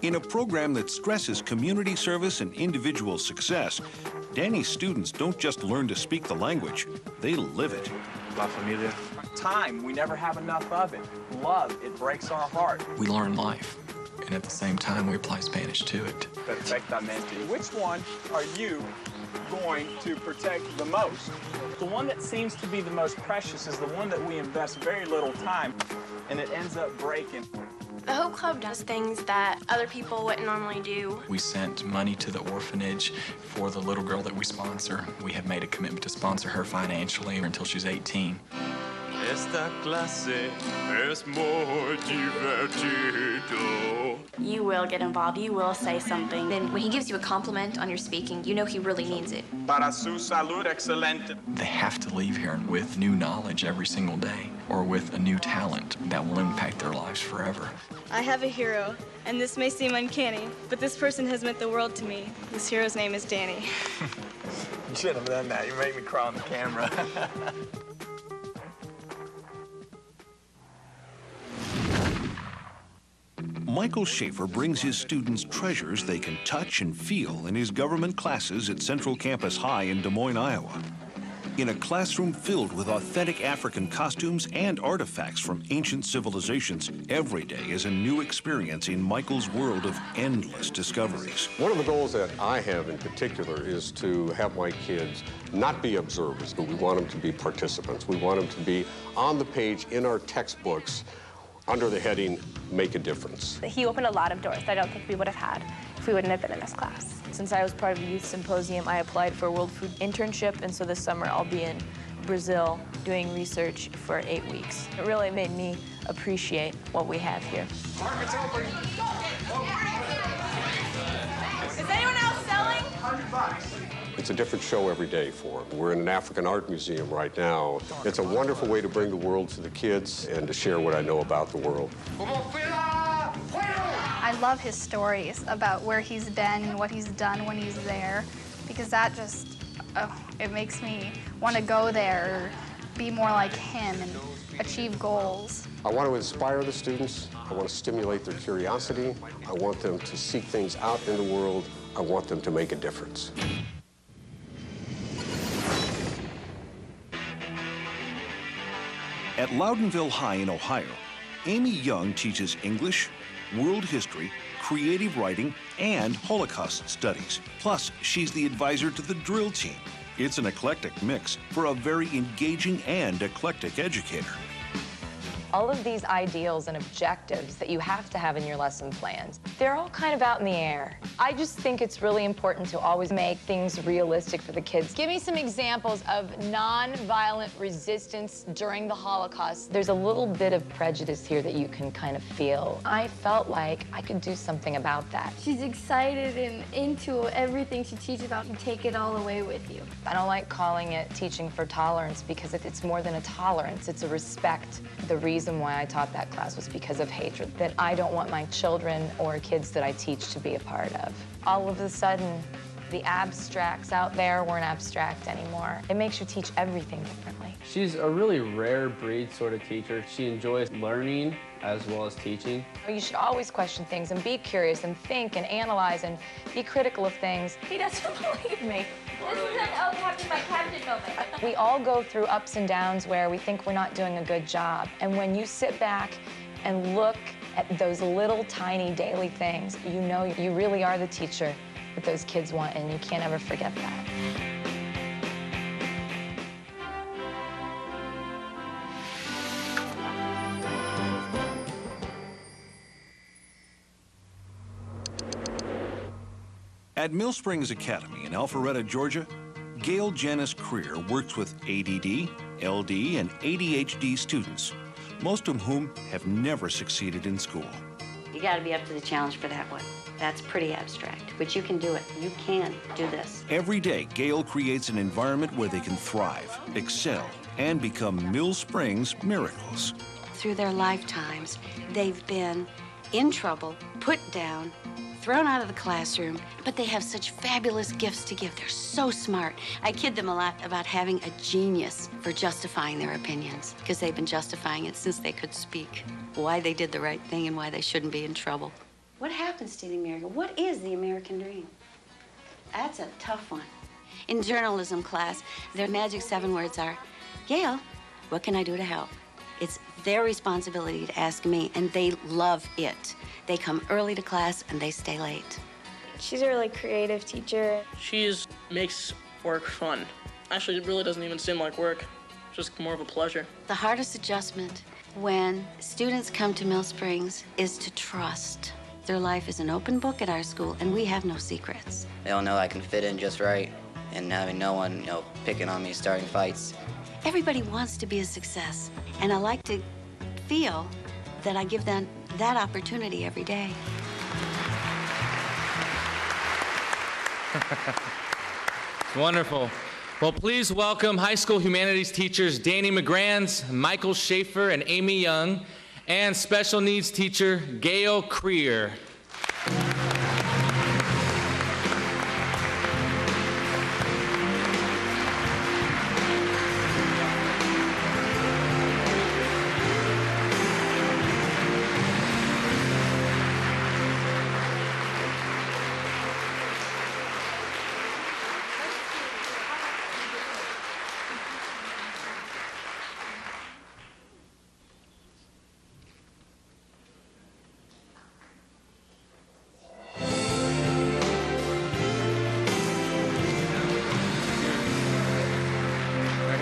S1: In a program that stresses community service and individual success, Danny's students don't just learn to speak the language, they live it.
S18: La familia. Time, we never have enough of it. Love, it breaks our heart.
S19: We learn life, and at the same time, we apply Spanish to it.
S18: Perfectamente. Which one are you going to protect the most? The one that seems to be the most precious is the one that we invest very little time, and it ends up breaking.
S13: The Hope Club does things that other people wouldn't normally do.
S19: We sent money to the orphanage for the little girl that we sponsor. We have made a commitment to sponsor her financially until she's 18.
S16: Esta clase es muy divertido.
S13: You will get involved. You will say something. Then when he gives you a compliment on your speaking, you know he really means it.
S18: Para su salud excelente.
S19: They have to leave here with new knowledge every single day, or with a new talent that will impact their lives forever.
S15: I have a hero, and this may seem uncanny, but this person has meant the world to me. This hero's name is Danny.
S18: You shouldn't have done that. You make me cry on the camera.
S1: Michael Schaefer brings his students treasures they can touch and feel in his government classes at Central Campus High in Des Moines, Iowa. In a classroom filled with authentic African costumes and artifacts from ancient civilizations, every day is a new experience in Michael's world of endless discoveries.
S6: One of the goals that I have in particular is to have my kids not be observers, but we want them to be participants. We want them to be on the page in our textbooks under the heading, Make a Difference.
S7: He opened a lot of doors that I don't think we would have had if we wouldn't have been in this class.
S20: Since I was part of the Youth Symposium, I applied for a World Food Internship, and so this summer I'll be in Brazil doing research for 8 weeks. It really made me appreciate what we have here.
S6: Market's open.
S7: Is anyone else selling?
S6: $100. It's a different show every day for them. We're in an African art museum right now. It's a wonderful way to bring the world to the kids and to share what I know about the world.
S21: I love his stories about where he's been and what he's done when he's there, because that just, it makes me want to go there, be more like him, and achieve goals.
S6: I want to inspire the students. I want to stimulate their curiosity. I want them to seek things out in the world. I want them to make a difference.
S1: At Loudonville High in Ohio, Amy Young teaches English, world history, creative writing, and Holocaust studies. Plus, she's the advisor to the drill team. It's an eclectic mix for a very engaging and eclectic educator.
S23: All of these ideals and objectives that you have to have in your lesson plans, they're all kind of out in the air. I just think it's really important to always make things realistic for the kids. Give me some examples of nonviolent resistance during the Holocaust. There's a little bit of prejudice here that you can kind of feel. I felt like I could do something about that.
S21: She's excited and into everything she teaches about. You take it all away with you.
S23: I don't like calling it teaching for tolerance because it's more than a tolerance, it's a respect. The reason why I taught that class was because of hatred that I don't want my children or kids that I teach to be a part of. All of a sudden, the abstracts out there weren't abstract anymore. It makes you teach everything differently.
S24: She's a really rare breed sort of teacher. She enjoys learning as well as teaching.
S23: You should always question things and be curious and think and analyze and be critical of things. He doesn't believe me.
S21: This is an oh, Captain, my Captain moment.
S23: We all go through ups and downs where we think we're not doing a good job. And when you sit back and look at those little tiny daily things, you know you really are the teacher that those kids want, and you can't ever forget that.
S1: At Mill Springs Academy in Alpharetta, Georgia, Gail Janice Creer works with ADD, LD, and ADHD students, most of whom have never succeeded in school.
S27: You got to be up to the challenge for that one. That's pretty abstract, but you can do it. You can do this.
S1: Every day, Gail creates an environment where they can thrive, excel, and become Mill Springs miracles.
S27: Through their lifetimes, they've been in trouble, put down, thrown out of the classroom, but they have such fabulous gifts to give. They're so smart. I kid them a lot about having a genius for justifying their opinions, because they've been justifying it since they could speak. Why they did the right thing and why they shouldn't be in trouble. What happens to the American? What is the American dream? That's a tough one. In journalism class, their magic 7 words are, Gail, what can I do to help? It's their responsibility to ask me, and they love it. They come early to class, and they stay late.
S21: She's a really creative teacher.
S11: She makes work fun. Actually, it really doesn't even seem like work. It's just more of a pleasure.
S27: The hardest adjustment when students come to Mill Springs is to trust. Their life is an open book at our school, and we have no secrets.
S28: They all know I can fit in just right, and having no one, picking on me, starting fights.
S27: Everybody wants to be a success, and I like to feel that I give them that opportunity every day.
S14: Wonderful. Well, please welcome high school humanities teachers Danny McGranz, Michael Schaefer, and Amy Young, and special needs teacher Gail Creer.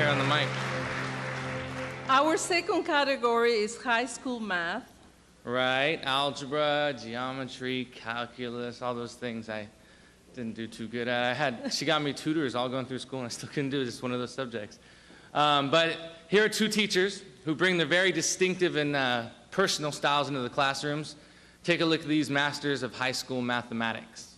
S14: here on the mic.
S17: Our second category is high school math.
S14: Right, algebra, geometry, calculus, all those things I didn't do too good at. She got me tutors all going through school, and I still couldn't do it. It's one of those subjects. But here are two teachers who bring their very distinctive and personal styles into the classrooms. Take a look at these masters of high school mathematics.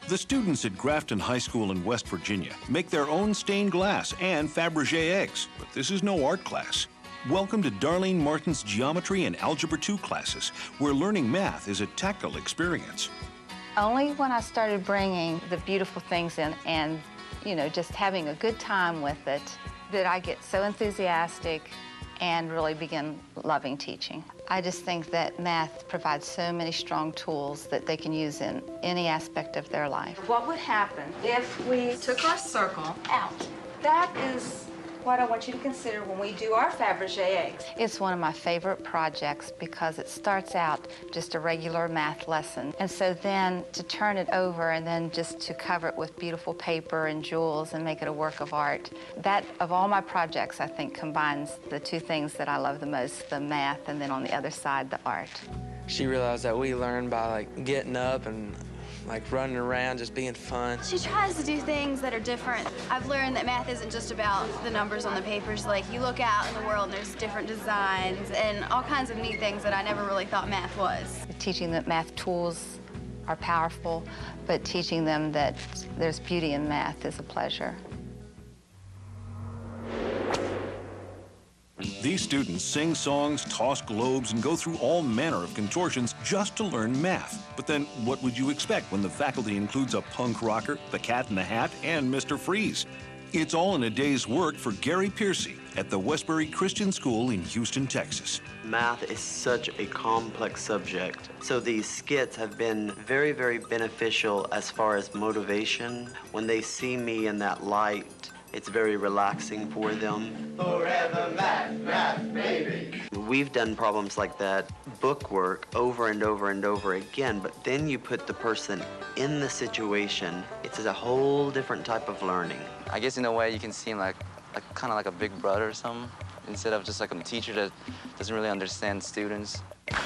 S1: The students at Grafton High School in West Virginia make their own stained glass and Fabergé eggs, but this is no art class. Welcome to Darlene Martin's Geometry and Algebra 2 classes, where learning math is a tactile experience.
S2: Only when I started bringing the beautiful things in and, just having a good time with it, did I get so enthusiastic and really begin loving teaching. I just think that math provides so many strong tools that they can use in any aspect of their life. What would happen if we took our circle out? That is what I want you to consider when we do our Fabergé eggs. It's one of my favorite projects because it starts out just a regular math lesson. And so then to turn it over and then just to cover it with beautiful paper and jewels and make it a work of art, that of all my projects, I think combines the two things that I love the most, the math and then on the other side, the art.
S3: She realized that we learn by getting up and running around, just being fun.
S5: She tries to do things that are different. I've learned that math isn't just about the numbers on the papers. You look out in the world and there's different designs and all kinds of neat things that I never really thought math was.
S2: Teaching that math tools are powerful, but teaching them that there's beauty in math is a pleasure.
S1: These students sing songs, toss globes, and go through all manner of contortions just to learn math. But then what would you expect when the faculty includes a punk rocker, the Cat in the Hat, and Mr. Freeze? It's all in a day's work for Gary Piercy at the Westbury Christian School in Houston, Texas.
S8: Math is such a complex subject, so these skits have been very, very beneficial as far as motivation. When they see me in that light, it's very relaxing for them. Forever math, math, baby. We've done problems like that, book work, over and over and over again, but then you put the person in the situation. It's a whole different type of learning.
S28: I guess in a way you can see him kind of like a big brother or something, instead of just like a teacher that doesn't really understand students.
S8: It's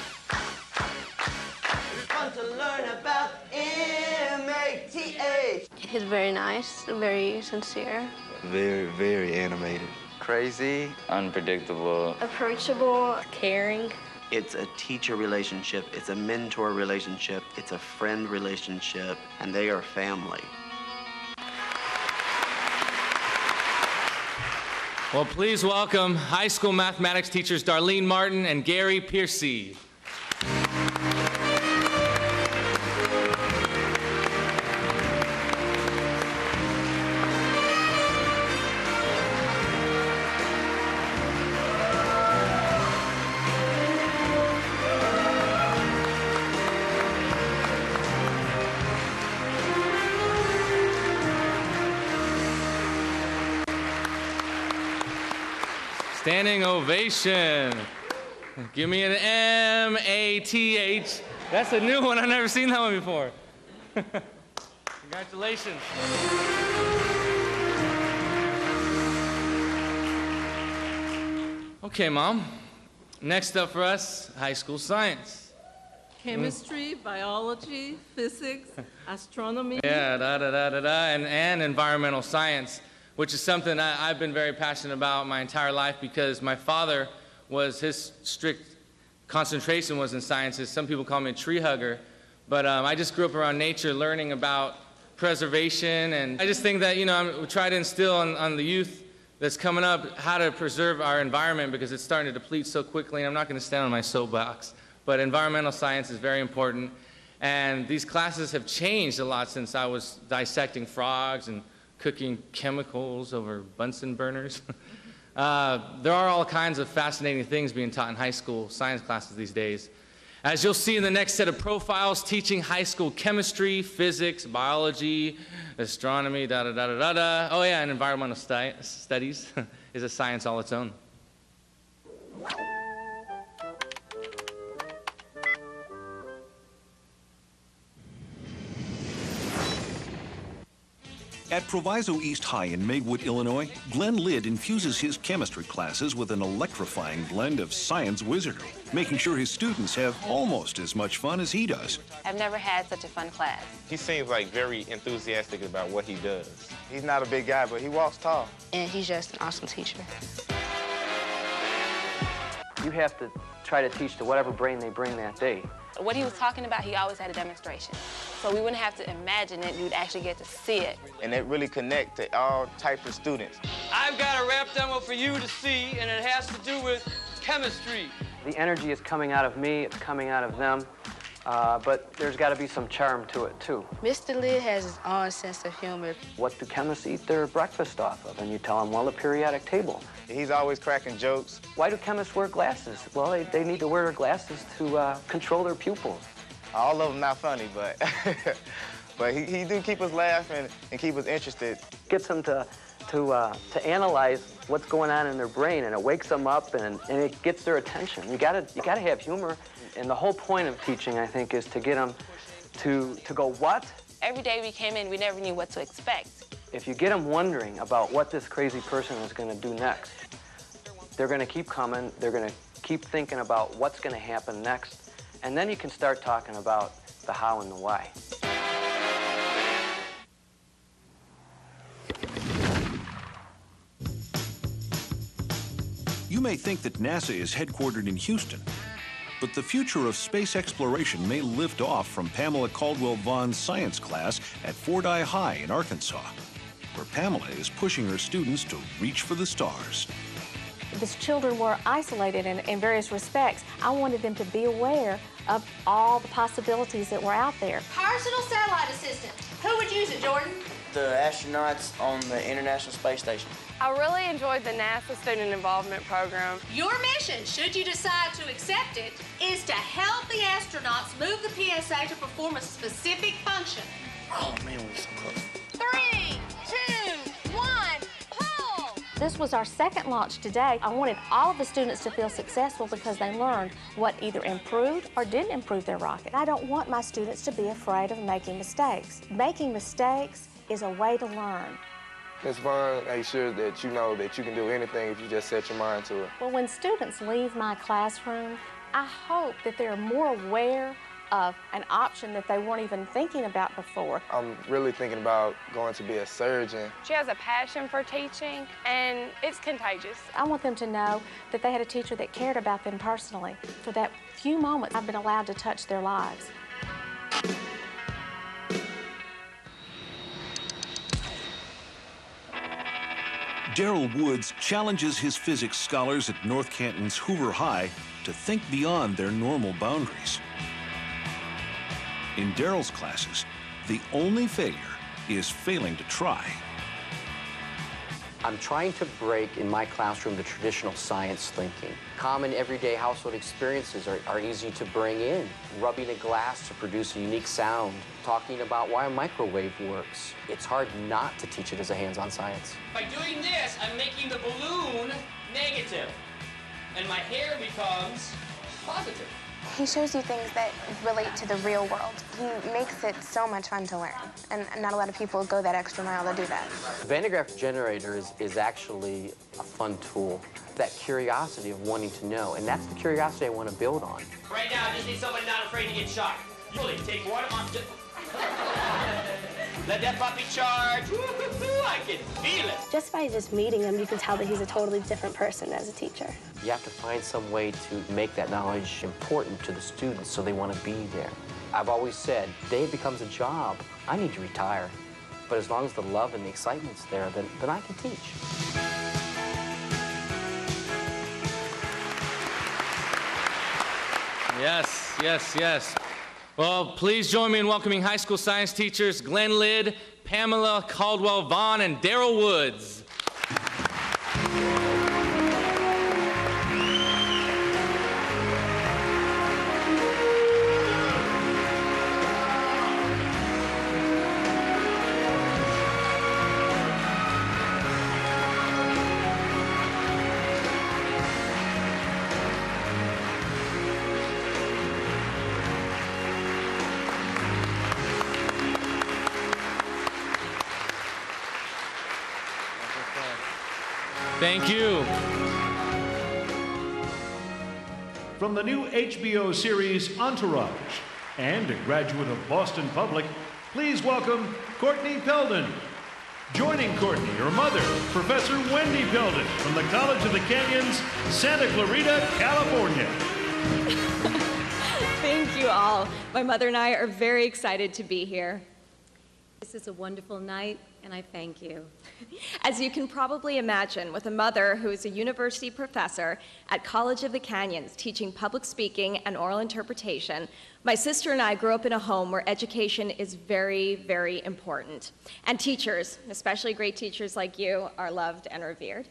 S8: fun to learn about M-A-T-H.
S13: He's very nice, very sincere.
S28: Very, very animated. Crazy, unpredictable.
S13: Approachable, caring.
S8: It's a teacher relationship, it's a mentor relationship, it's a friend relationship, and they are family.
S14: Well, please welcome high school mathematics teachers Darlene Martin and Gary Piercy. Standing ovation. Give me an M-A-T-H. That's a new one. I've never seen that one before. Congratulations. Okay, Mom. Next up for us, high school science.
S17: Chemistry, biology, physics, astronomy.
S14: Yeah, and environmental science, which is something I've been very passionate about my entire life because my father his strict concentration was in sciences. Some people call me a tree hugger, but I just grew up around nature learning about preservation, and I just think that, we try to instill on the youth that's coming up how to preserve our environment because it's starting to deplete so quickly, and I'm not going to stand on my soapbox, but environmental science is very important, and these classes have changed a lot since I was dissecting frogs and cooking chemicals over Bunsen burners. There are all kinds of fascinating things being taught in high school science classes these days. As you'll see in the next set of profiles, teaching high school chemistry, physics, biology, astronomy, da-da-da-da-da-da. Oh yeah, and environmental studies is a science all its own.
S1: At Proviso East High in Maywood, Illinois, Glenn Lidd infuses his chemistry classes with an electrifying blend of science wizardry, making sure his students have almost as much fun as he does.
S4: I've never had such a fun class.
S9: He seems like very enthusiastic about what he does. He's not a big guy, but he walks tall.
S13: And he's just an awesome teacher.
S10: You have to try to teach to whatever brain they bring that day.
S4: What he was talking about, he always had a demonstration. So we wouldn't have to imagine it, you'd actually get to see it.
S9: And it really connects to all types of students.
S12: I've got a rap demo for you to see, and it has to do with chemistry.
S10: The energy is coming out of me, it's coming out of them, but there's got to be some charm to it, too.
S13: Mr. Lidd has his own sense of humor.
S10: What do chemists eat their breakfast off of? And you tell them, well, the periodic table.
S9: He's always cracking jokes.
S10: Why do chemists wear glasses? Well, they need to wear their glasses to control their pupils.
S9: All of them not funny, but but he do keep us laughing and keep us interested.
S10: Gets them to analyze what's going on in their brain, and it wakes them up and it gets their attention. You gotta have humor, and the whole point of teaching, I think, is to get them to go, what?
S4: Every day we came in, we never knew what to expect.
S10: If you get them wondering about what this crazy person is going to do next, they're going to keep coming, they're going to keep thinking about what's going to happen next, and then you can start talking about the how and the why.
S1: You may think that NASA is headquartered in Houston, but the future of space exploration may lift off from Pamela Caldwell-Vaughn's science class at Fordyce High in Arkansas, where Pamela is pushing her students to reach for the stars.
S16: The children were isolated in various respects. I wanted them to be aware of all the possibilities that were out there.
S22: Personal satellite assistant. Who would use it, Jordan?
S12: The astronauts on the International Space Station.
S25: I really enjoyed the NASA Student Involvement Program.
S22: Your mission, should you decide to accept it, is to help the astronauts move the PSA to perform a specific function.
S12: Oh, man, we're so close.
S22: 3, 2, 1, pull!
S16: This was our second launch today. I wanted all of the students to feel successful because they learned what either improved or didn't improve their rocket. I don't want my students to be afraid of making mistakes. Making mistakes is a way to learn.
S9: Ms. Vaughn, make sure that you know that you can do anything if you just set your mind to it.
S16: Well, when students leave my classroom, I hope that they're more aware of an option that they weren't even thinking about before.
S9: I'm really thinking about going to be a surgeon.
S25: She has a passion for teaching, and it's contagious.
S16: I want them to know that they had a teacher that cared about them personally. For that few moments, I've been allowed to touch their lives.
S1: Darrell Woods challenges his physics scholars at North Canton's Hoover High to think beyond their normal boundaries. In Darrell's classes, the only failure is failing to try.
S26: I'm trying to break in my classroom the traditional science thinking. Common everyday household experiences are easy to bring in. Rubbing a glass to produce a unique sound, talking about why a microwave works. It's hard not to teach it as a hands-on science.
S12: By doing this, I'm making the balloon negative, and my hair becomes positive.
S13: He shows you things that relate to the real world. He makes it so much fun to learn, and not a lot of people go that extra mile to do that.
S26: The Van de Graaff generator is actually a fun tool. That curiosity of wanting to know, and that's the curiosity I want to build on.
S12: Right now, I just need somebody not afraid to get shot. Fully take one on. Let that puppy charge. I can feel it.
S29: Just by meeting him, you can tell that he's a totally different person as a teacher.
S26: You have to find some way to make that knowledge important to the students so they want to be there. I've always said, the day it becomes a job, I need to retire. But as long as the love and the excitement's there, then I can teach.
S14: Yes, yes, yes. Well, please join me in welcoming high school science teachers Glenn Lidd, Pamela Caldwell-Vaughan, and Darrell Woods. Thank you.
S1: From the new HBO series Entourage, and a graduate of Boston Public, please welcome Courtney Peldon. Joining Courtney, her mother, Professor Wendy Peldon, from the College of the Canyons, Santa Clarita, California.
S6: Thank you all. My mother and I are very excited to be here.
S7: This is a wonderful night, and I thank you.
S6: As you can probably imagine, with a mother who is a university professor at College of the Canyons teaching public speaking and oral interpretation, my sister and I grew up in a home where education is very, very important. And teachers, especially great teachers like you, are loved and revered.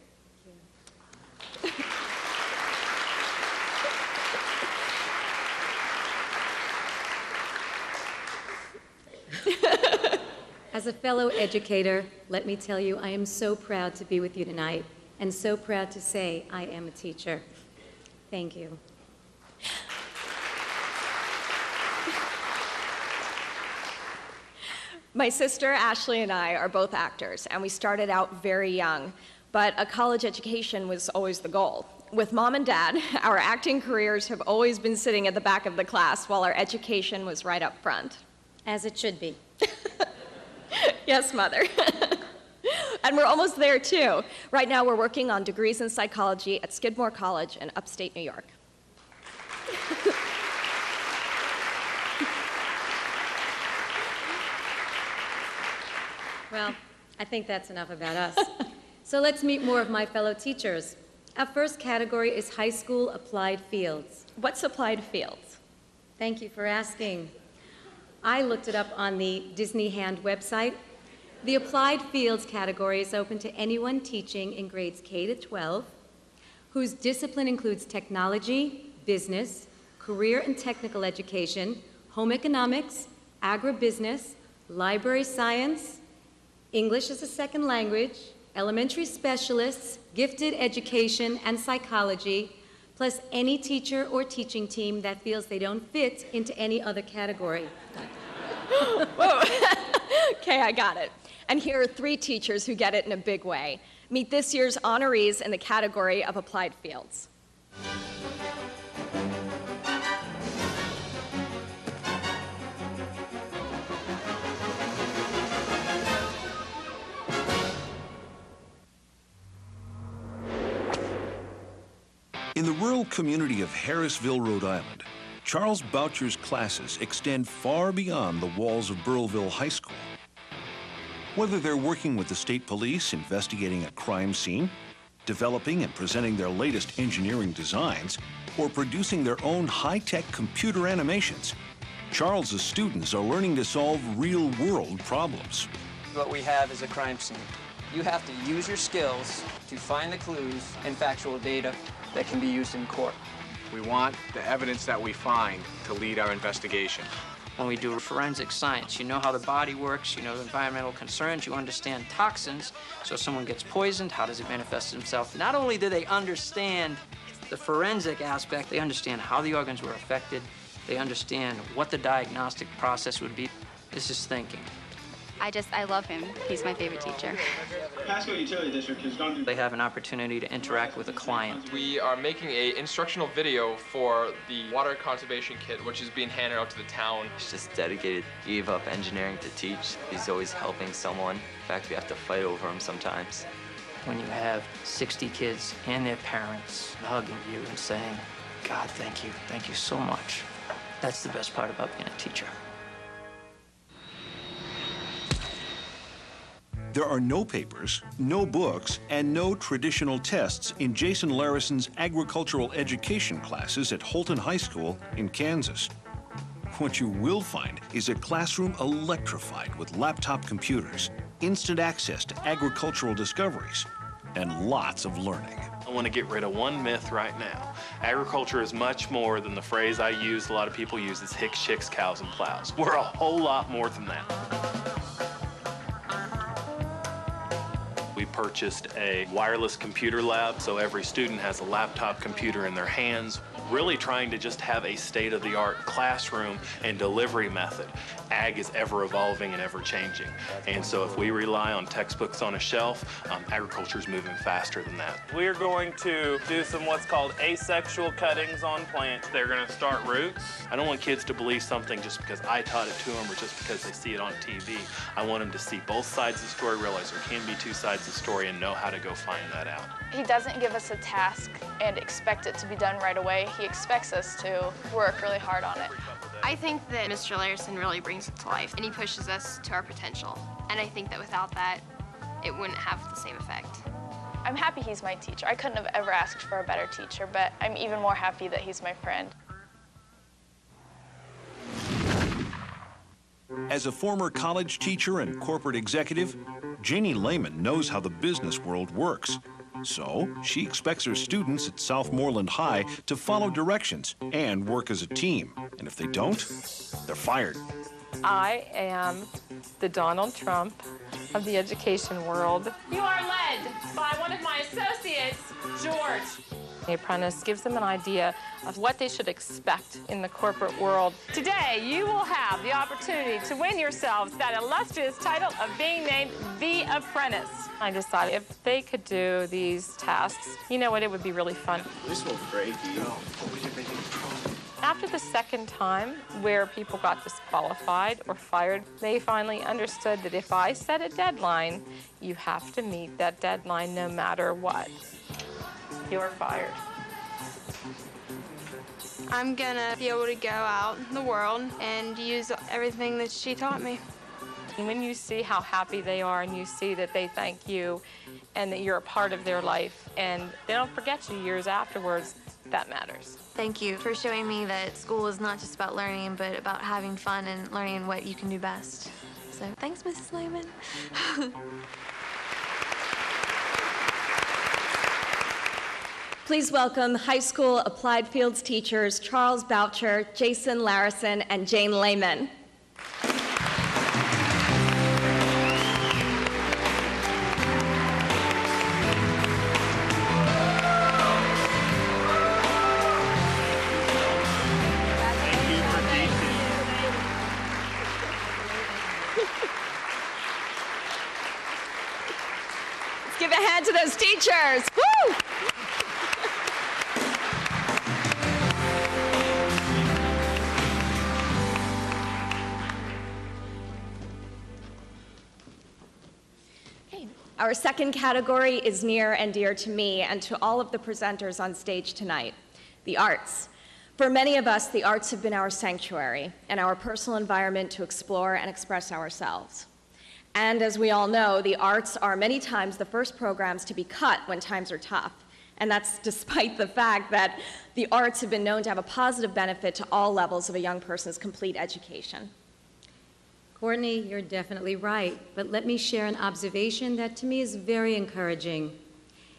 S7: As a fellow educator, let me tell you, I am so proud to be with you tonight, and so proud to say I am a teacher. Thank you.
S6: My sister Ashley and I are both actors, and we started out very young, but a college education was always the goal. With Mom and Dad, our acting careers have always been sitting at the back of the class while our education was right up front.
S7: As it should be.
S6: Yes, Mother. And we're almost there, too. Right now, we're working on degrees in psychology at Skidmore College in upstate New York.
S7: Well, I think that's enough about us. So let's meet more of my fellow teachers. Our first category is high school applied fields.
S6: What's applied fields?
S7: Thank you for asking. I looked it up on the Disneyhand website. The applied fields category is open to anyone teaching in grades K to 12, whose discipline includes technology, business, career and technical education, home economics, agribusiness, library science, English as a second language, elementary specialists, gifted education, and psychology, plus any teacher or teaching team that feels they don't fit into any other category.
S6: Whoa. Okay, I got it. And here are 3 teachers who get it in a big way. Meet this year's honorees in the category of applied fields.
S1: In the rural community of Harrisville, Rhode Island, Charles Boucher's classes extend far beyond the walls of Burrillville High School. Whether they're working with the state police investigating a crime scene, developing and presenting their latest engineering designs, or producing their own high-tech computer animations, Charles's students are learning to solve real-world problems.
S12: What we have is a crime scene. You have to use your skills to find the clues and factual data that can be used in court.
S15: We want the evidence that we find to lead our investigation.
S12: When we do forensic science, you know how the body works, you know the environmental concerns, you understand toxins. So if someone gets poisoned, how does it manifest itself? Not only do they understand the forensic aspect, they understand how the organs were affected, they understand what the diagnostic process would be. This is thinking.
S5: I love him. He's my favorite teacher.
S12: Pasco Utility District is going to... They have an opportunity to interact with a client.
S18: We are making an instructional video for the water conservation kit, which is being handed out to the town.
S28: He's just dedicated. He gave up engineering to teach. He's always helping someone. In fact, we have to fight over him sometimes.
S12: When you have 60 kids and their parents hugging you and saying, God, thank you so much. That's the best part about being a teacher.
S1: There are no papers, no books, and no traditional tests in Jason Larison's agricultural education classes at Holton High School in Kansas. What you will find is a classroom electrified with laptop computers, instant access to agricultural discoveries, and lots of learning.
S19: I want to get rid of one myth right now. Agriculture is much more than the phrase I use, a lot of people use, is hicks, chicks, cows, and plows. We're a whole lot more than that. We purchased a wireless computer lab, so every student has a laptop computer in their hands. really trying to just have a state-of-the-art classroom and delivery method. Ag is ever evolving and ever changing. And so if we rely on textbooks on a shelf, agriculture is moving faster than that.
S10: We're going to do some what's called asexual cuttings on plants. They're going to start roots.
S19: I don't want kids to believe something just because I taught it to them or just because they see it on TV. I want them to see both sides of the story, realize there can be two sides of the story, and know how to go find that out.
S25: He doesn't give us a task and expect it to be done right away. He expects us to work really hard on it.
S13: I think that Mr. Larson really brings it to life, and he pushes us to our potential. And I think that without that, it wouldn't have the same effect.
S25: I'm happy he's my teacher. I couldn't have ever asked for a better teacher, but I'm even more happy that he's my friend.
S1: As a former college teacher and corporate executive, Janie Lehman knows how the business world works. So she expects her students at Southmoreland High to follow directions and work as a team. And if they don't, they're fired.
S25: I am the Donald Trump of the education world. You are led by one of my associates, George. The apprentice gives them an idea of what they should expect in the corporate world. Today, you will have the opportunity to win yourselves that illustrious title of being named The Apprentice. I decided if they could do these tasks, you know what, it would be really fun.
S10: This will break you.
S25: After the second time where people got disqualified or fired, they finally understood that if I set a deadline, you have to meet that deadline no matter what. You're fired.
S13: I'm gonna be able to go out in the world and use everything that she taught me.
S25: And when you see how happy they are and you see that they thank you and that you're a part of their life and they don't forget you years afterwards, that matters.
S13: Thank you for showing me that school is not just about learning, but about having fun and learning what you can do best. So thanks, Mrs. Lehman.
S6: Please welcome high school applied fields teachers Charles Boucher, Jason Larison, and Jane Lehman. Let's give a hand to those teachers. Woo! Our second category is near and dear to me and to all of the presenters on stage tonight, the arts. For many of us, the arts have been our sanctuary and our personal environment to explore and express ourselves. And as we all know, the arts are many times the first programs to be cut when times are tough. And that's despite the fact that the arts have been known to have a positive benefit to all levels of a young person's complete education.
S7: Courtney, you're definitely right, but let me share an observation that to me is very encouraging.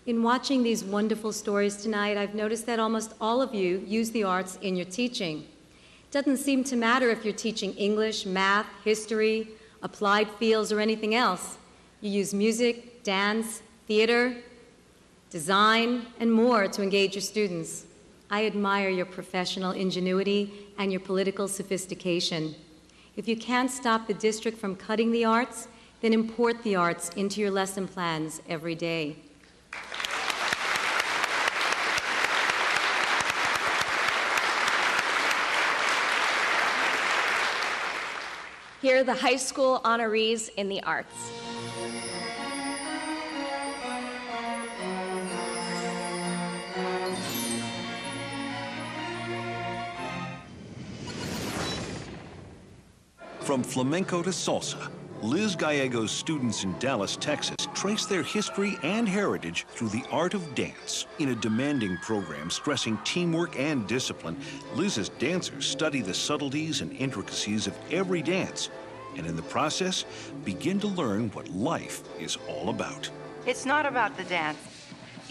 S7: In watching these wonderful stories tonight, I've noticed that almost all of you use the arts in your teaching. It doesn't seem to matter if you're teaching English, math, history, applied fields, or anything else. You use music, dance, theater, design, and more to engage your students. I admire your professional ingenuity and your political sophistication. If you can't stop the district from cutting the arts, then import the arts into your lesson plans every day.
S6: Here are the high school honorees in the arts.
S1: From flamenco to salsa, Liz Gallego's students in Dallas, Texas, trace their history and heritage through the art of dance. In a demanding program stressing teamwork and discipline, Liz's dancers study the subtleties and intricacies of every dance, and in the process, begin to learn what life is all about.
S2: It's not about the dance.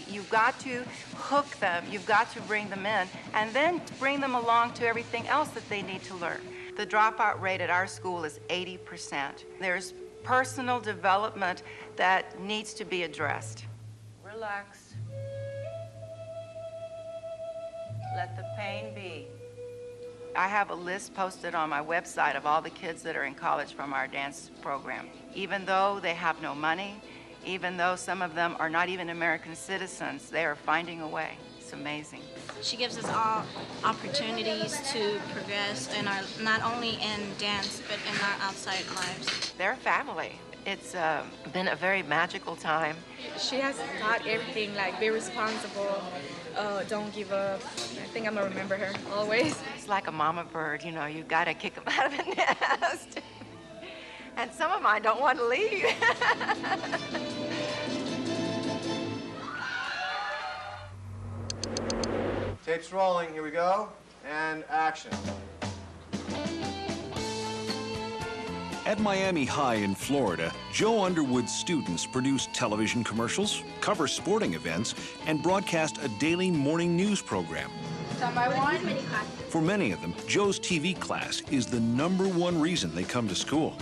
S2: You've got to hook them, you've got to bring them in, and then bring them along to everything else that they need to learn. The dropout rate at our school is 80%. There's personal development that needs to be addressed. Relax. Let the pain be. I have a list posted on my website of all the kids that are in college from our dance program. Even though they have no money, even though some of them are not even American citizens, they are finding a way. It's amazing.
S3: She gives us all opportunities to progress in our, not only in dance, but in our outside lives.
S2: They're family. It's been a very magical time.
S8: She has taught everything, like be responsible, don't give up. I think I'm gonna remember her always.
S2: It's like a mama bird, you know, you gotta kick them out of the nest. And some of mine don't want to leave.
S11: Tape's rolling, here we go, and action.
S1: At Miami High in Florida, Joe Underwood's students produce television commercials, cover sporting events, and broadcast a daily morning news program. For many of them, Joe's TV class is the #1 reason they come to school.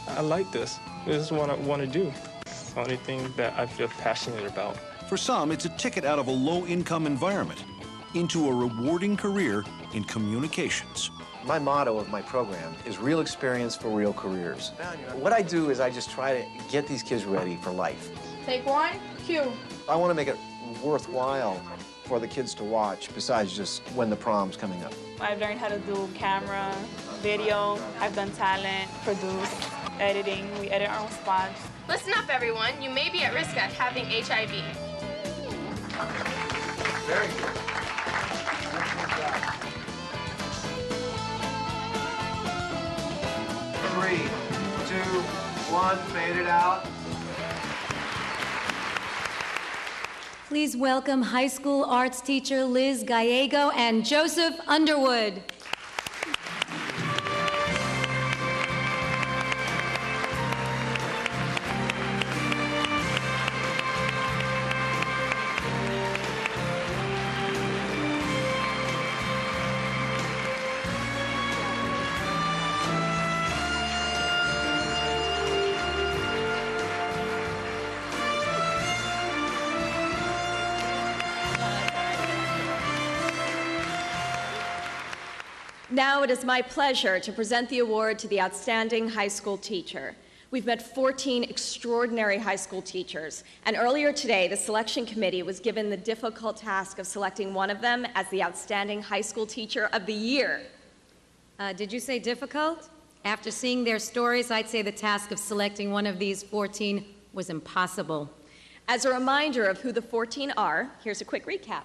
S17: I like this. This is what I want to do. It's the only thing that I feel passionate about.
S1: For some, it's a ticket out of a low-income environment into a rewarding career in communications.
S11: My motto of my program is real experience for real careers. What I do is I just try to get these kids ready for life.
S22: Take one, cue.
S11: I want to make it worthwhile for the kids to watch besides just when the prom's coming up.
S8: I've learned how to do camera, video. I've done talent, produce, editing. We edit our own spots.
S22: Listen up, everyone. You may be at risk of having HIV.
S11: Very good. 3, 2, 1, fade it out.
S7: Please welcome high school arts teacher Liz Gallego and Joseph Underwood.
S6: Now it is my pleasure to present the award to the outstanding high school teacher. We've met 14 extraordinary high school teachers, and earlier today the selection committee was given the difficult task of selecting one of them as the outstanding high school teacher of the year.
S7: Did you say difficult? After seeing their stories, I'd say the task of selecting one of these 14 was impossible.
S6: As a reminder of who the 14 are, here's a quick recap.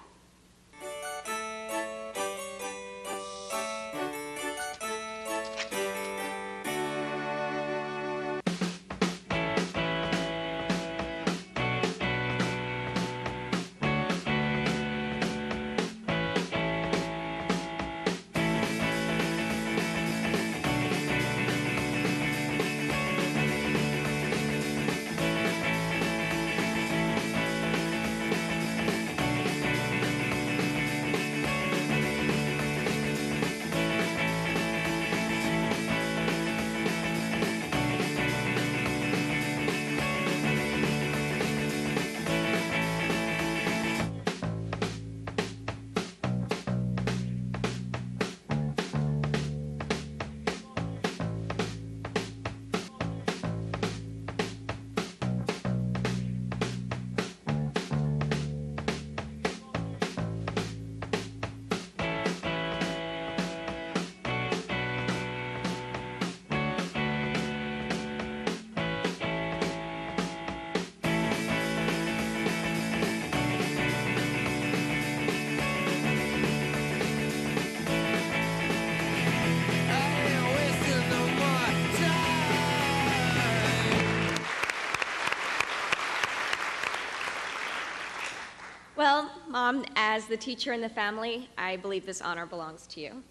S6: Well, Mom, as the teacher in the family, I believe this honor belongs to you.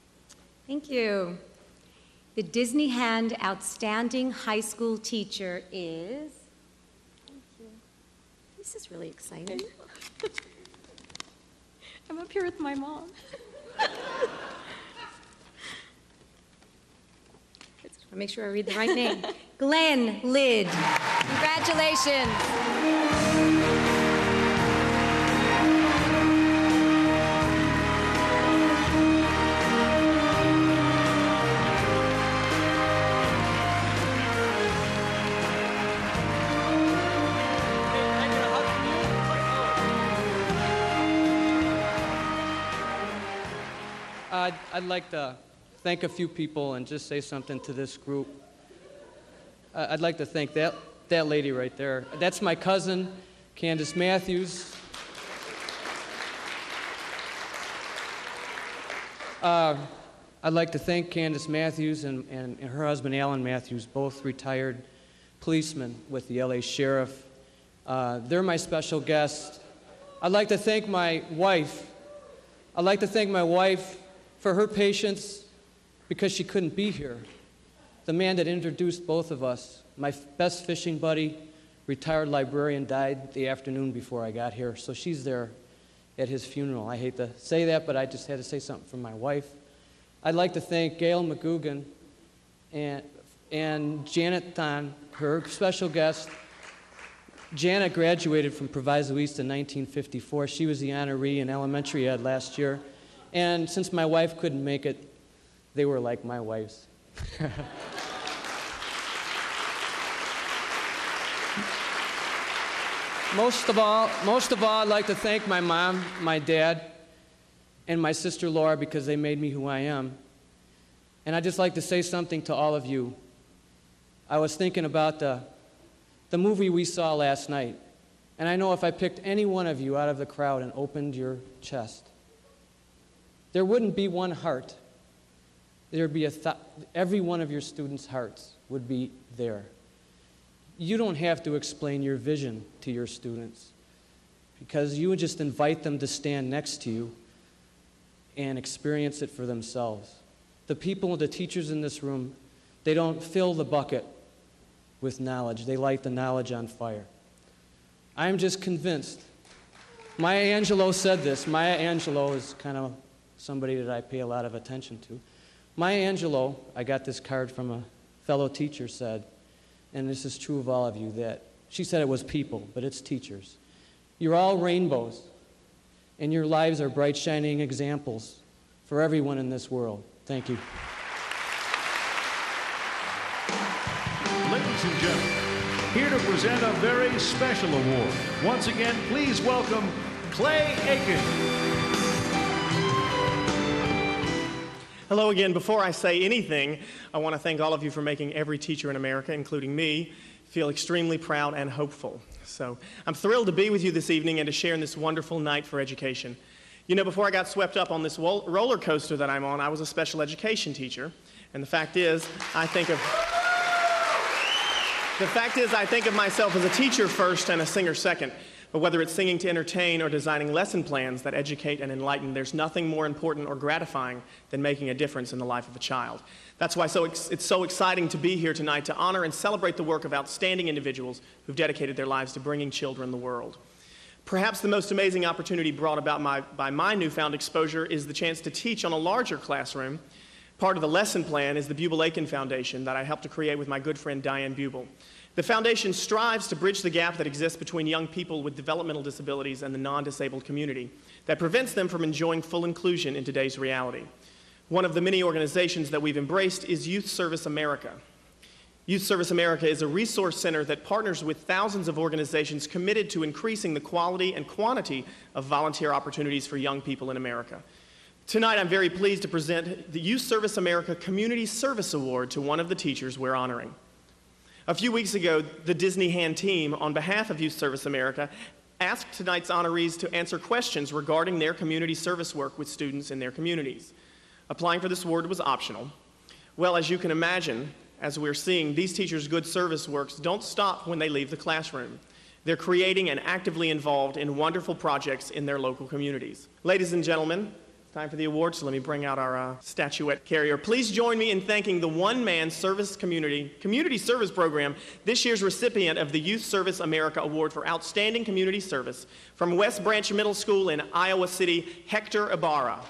S7: Thank you. The Disneyhand Outstanding High School Teacher is... Thank you. This is really exciting.
S6: I'm up here with my mom.
S7: I'll make sure I read the right name. Glenn Lidd. Congratulations.
S4: I'd like to thank a few people and just say something to this group. I'd like to thank that lady right there. That's my cousin, Candace Matthews. I'd like to thank Candace Matthews and her husband, Alan Matthews, both retired policemen with the LA Sheriff. They're my special guests. I'd like to thank my wife. I'd like to thank my wife for her patience because she couldn't be here. The man that introduced both of us, my best fishing buddy, retired librarian, died the afternoon before I got here, so she's there at his funeral. I hate to say that, but I just had to say something for my wife. I'd like to thank Gail McGugan and Janet Thon, her special guest. Janet graduated from Proviso East in 1954. She was the honoree in elementary ed last year. And since my wife couldn't make it, they were like my wives. Most of all, I'd like to thank my mom, my dad, and my sister Laura because they made me who I am. And I'd just like to say something to all of you. I was thinking about the movie we saw last night, and I know if I picked any one of you out of the crowd and opened your chest, there wouldn't be one heart. There'd be every one of your students' hearts would be there. You don't have to explain your vision to your students because you would just invite them to stand next to you and experience it for themselves. The people, the teachers in this room, they don't fill the bucket with knowledge. They light the knowledge on fire. I'm just convinced. Maya Angelou said this. Maya Angelou is kind of somebody that I pay a lot of attention to. Maya Angelou, I got this card from a fellow teacher, said, and this is true of all of you, that she said it was people, but it's teachers. You're all rainbows, and your lives are bright, shining examples for everyone in this world. Thank you.
S1: Ladies and gentlemen, here to present a very special award. Once again, please welcome Clay Aiken.
S9: Hello again. Before I say anything, I want to thank all of you for making every teacher in America, including me, feel extremely proud and hopeful. So I'm thrilled to be with you this evening and to share in this wonderful night for education. You know, before I got swept up on this roller coaster that I'm on, I was a special education teacher. And the fact is, I think of myself as a teacher first and a singer second. But whether it's singing to entertain or designing lesson plans that educate and enlighten, there's nothing more important or gratifying than making a difference in the life of a child. That's why it's so exciting to be here tonight to honor and celebrate the work of outstanding individuals who've dedicated their lives to bringing children the world. Perhaps the most amazing opportunity brought about by my newfound exposure is the chance to teach on a larger classroom. Part of the lesson plan is the Bubel-Aiken Foundation that I helped to create with my good friend Diane Bubel. The foundation strives to bridge the gap that exists between young people with developmental disabilities and the non-disabled community that prevents them from enjoying full inclusion in today's reality. One of the many organizations that we've embraced is Youth Service America. Youth Service America is a resource center that partners with thousands of organizations committed to increasing the quality and quantity of volunteer opportunities for young people in America. Tonight, I'm very pleased to present the Youth Service America Community Service Award to one of the teachers we're honoring. A few weeks ago, the Disneyhand team, on behalf of Youth Service America, asked tonight's honorees to answer questions regarding their community service work with students in their communities. Applying for this award was optional. Well, as you can imagine, as we're seeing, these teachers' good service works don't stop when they leave the classroom. They're creating and actively involved in wonderful projects in their local communities. Ladies and gentlemen, time for the awards, so let me bring out our statuette carrier. Please join me in thanking the one-man service community service program, this year's recipient of the Youth Service America Award for Outstanding Community Service from West Branch Middle School in Iowa City, Hector Ibarra.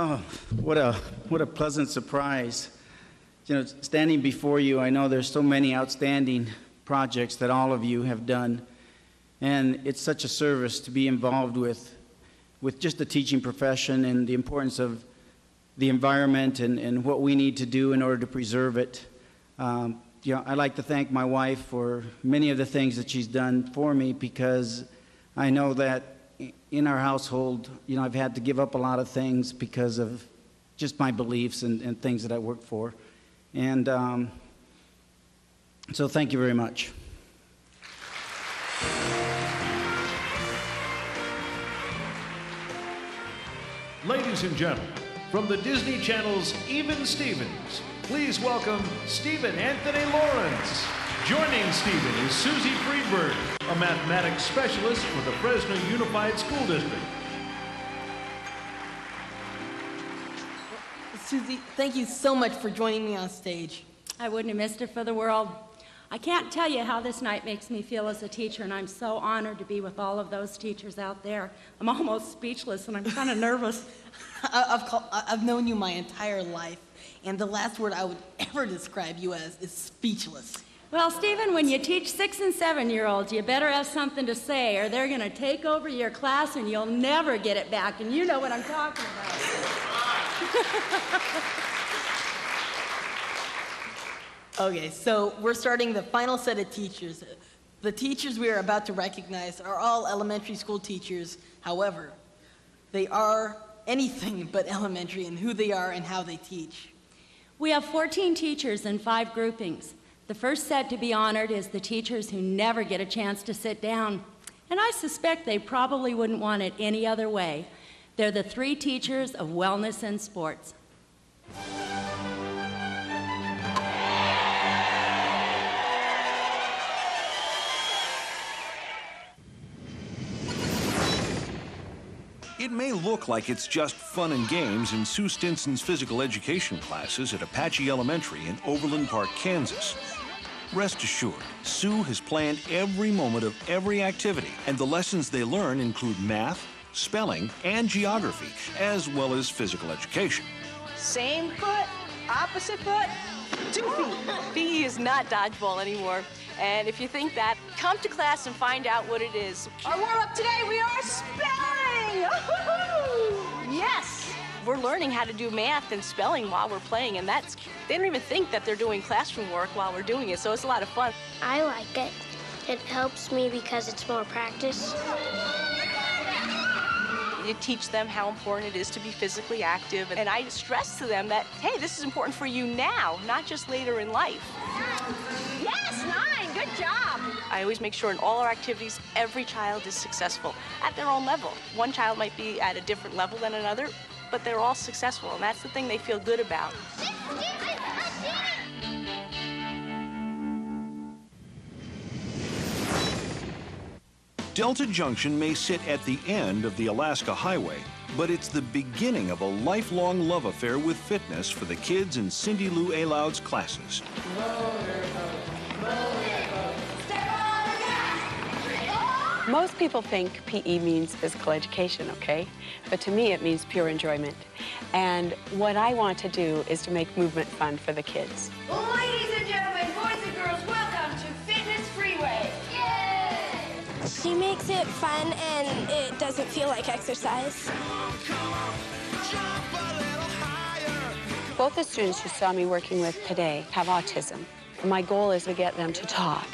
S14: Oh, what a pleasant surprise. You know, standing before you, I know there's so many outstanding projects that all of you have done, and it's such a service to be involved with just the teaching profession and the importance of the environment and what we need to do in order to preserve it. You know, I'd like to thank my wife for many of the things that she's done for me, because I know that in our household, you know, I've had to give up a lot of things because of just my beliefs and things that I work for. And so thank you very much.
S1: Ladies and gentlemen, from the Disney Channel's Even Stevens, please welcome Stephen Anthony Lawrence. Joining Stephen is Susie Friedberg, a mathematics specialist for the Fresno Unified School District.
S16: Susie, thank you so much for joining me on stage.
S20: I wouldn't have missed it for the world. I can't tell you how this night makes me feel as a teacher, and I'm so honored to be with all of those teachers out there. I'm almost speechless, and I'm kind of nervous.
S16: I've known you my entire life, and the last word I would ever describe you as is speechless.
S20: Well, Stephen, when you teach 6- and 7-year-olds, you better have something to say, or they're going to take over your class, and you'll never get it back, and you know what I'm talking about.
S16: Okay, so we're starting the final set of teachers. The teachers we are about to recognize are all elementary school teachers. However, they are anything but elementary in who they are and how they teach.
S20: We have 14 teachers in 5 groupings. The first set to be honored is the teachers who never get a chance to sit down. And I suspect they probably wouldn't want it any other way. They're the 3 teachers of wellness and sports.
S1: It may look like it's just fun and games in Sue Stinson's physical education classes at Apache Elementary in Overland Park, Kansas. Rest assured, Sue has planned every moment of every activity, and the lessons they learn include math, spelling, and geography, as well as physical education.
S21: Same foot, opposite foot, 2 feet. PE is not dodgeball anymore. And if you think that, come to class and find out what it is. Our warm-up today, we are spelling! Yes! We're learning how to do math and spelling while we're playing, and they don't even think that they're doing classroom work while we're doing it, so it's a lot of fun.
S23: I like it. It helps me because it's more practice.
S21: You teach them how important it is to be physically active, and I stress to them that, hey, this is important for you now, not just later in life.
S20: Yes, 9, good job.
S21: I always make sure in all our activities, every child is successful at their own level. One child might be at a different level than another, but they're all successful, and that's the thing they feel good about.
S1: Delta Junction may sit at the end of the Alaska Highway, but it's the beginning of a lifelong love affair with fitness for the kids in Cindy Lou Ayloud's classes.
S24: Most people think PE means physical education, okay? But to me, it means pure enjoyment. And what I want to do is to make movement fun for the kids.
S22: Well, ladies and gentlemen, boys and girls, welcome to Fitness Freeway. Yay!
S23: She makes it fun and it doesn't feel like exercise.
S24: Both the students you saw me working with today have autism. My goal is to get them to talk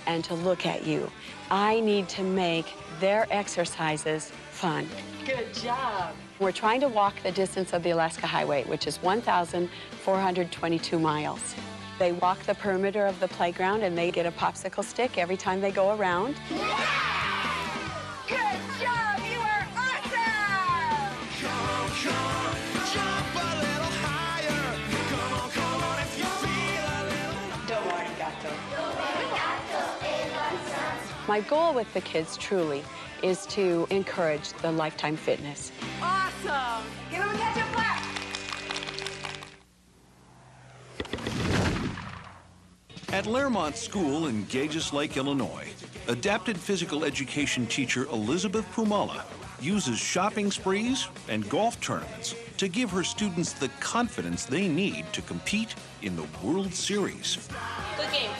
S24: and to look at you. I need to make their exercises fun.
S21: Good job.
S24: We're trying to walk the distance of the Alaska Highway, which is 1,422 miles. They walk the perimeter of the playground and they get a popsicle stick every time they go around.
S22: Good job, you are awesome!
S26: Come on, jump a little higher. Come on, if you feel a little.
S24: Domo arigato. My goal with the kids, truly, is to encourage the lifetime fitness.
S22: Awesome! Give them a catch-up clap!
S1: At Lermont School in Gages Lake, Illinois, adapted physical education teacher Elizabeth Pumala uses shopping sprees and golf tournaments to give her students the confidence they need to compete in the World Series.
S21: Good game.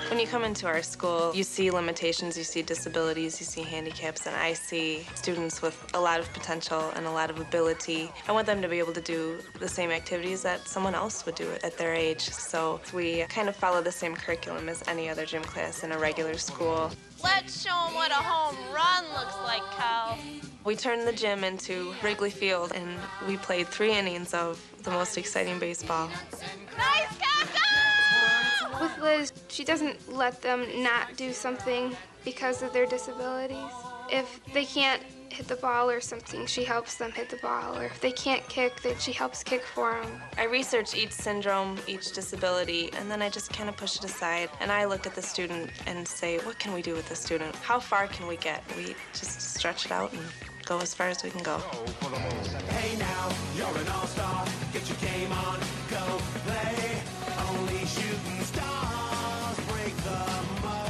S5: When you come into our school, you see limitations, you see disabilities, you see handicaps, and I see students with a lot of potential and a lot of ability. I want them to be able to do the same activities that someone else would do at their age. So we kind of follow the same curriculum as any other gym class in a regular school.
S21: Let's show them what a home run looks like, Cal.
S5: We turned the gym into Wrigley Field, and we played 3 innings of the most exciting baseball.
S21: Nice, Cal, go!
S13: With Liz, she doesn't let them not do something because of their disabilities. If they can't hit the ball or something, she helps them hit the ball. Or if they can't kick, then she helps kick for them.
S5: I research each syndrome, each disability, and then I just kind of push it aside. And I look at the student and say, what can we do with the student? How far can we get? We just stretch it out and go as far as we can go.
S26: Hey now, you're an all-star. Get your game on, go play. Only shooting stars break the mold.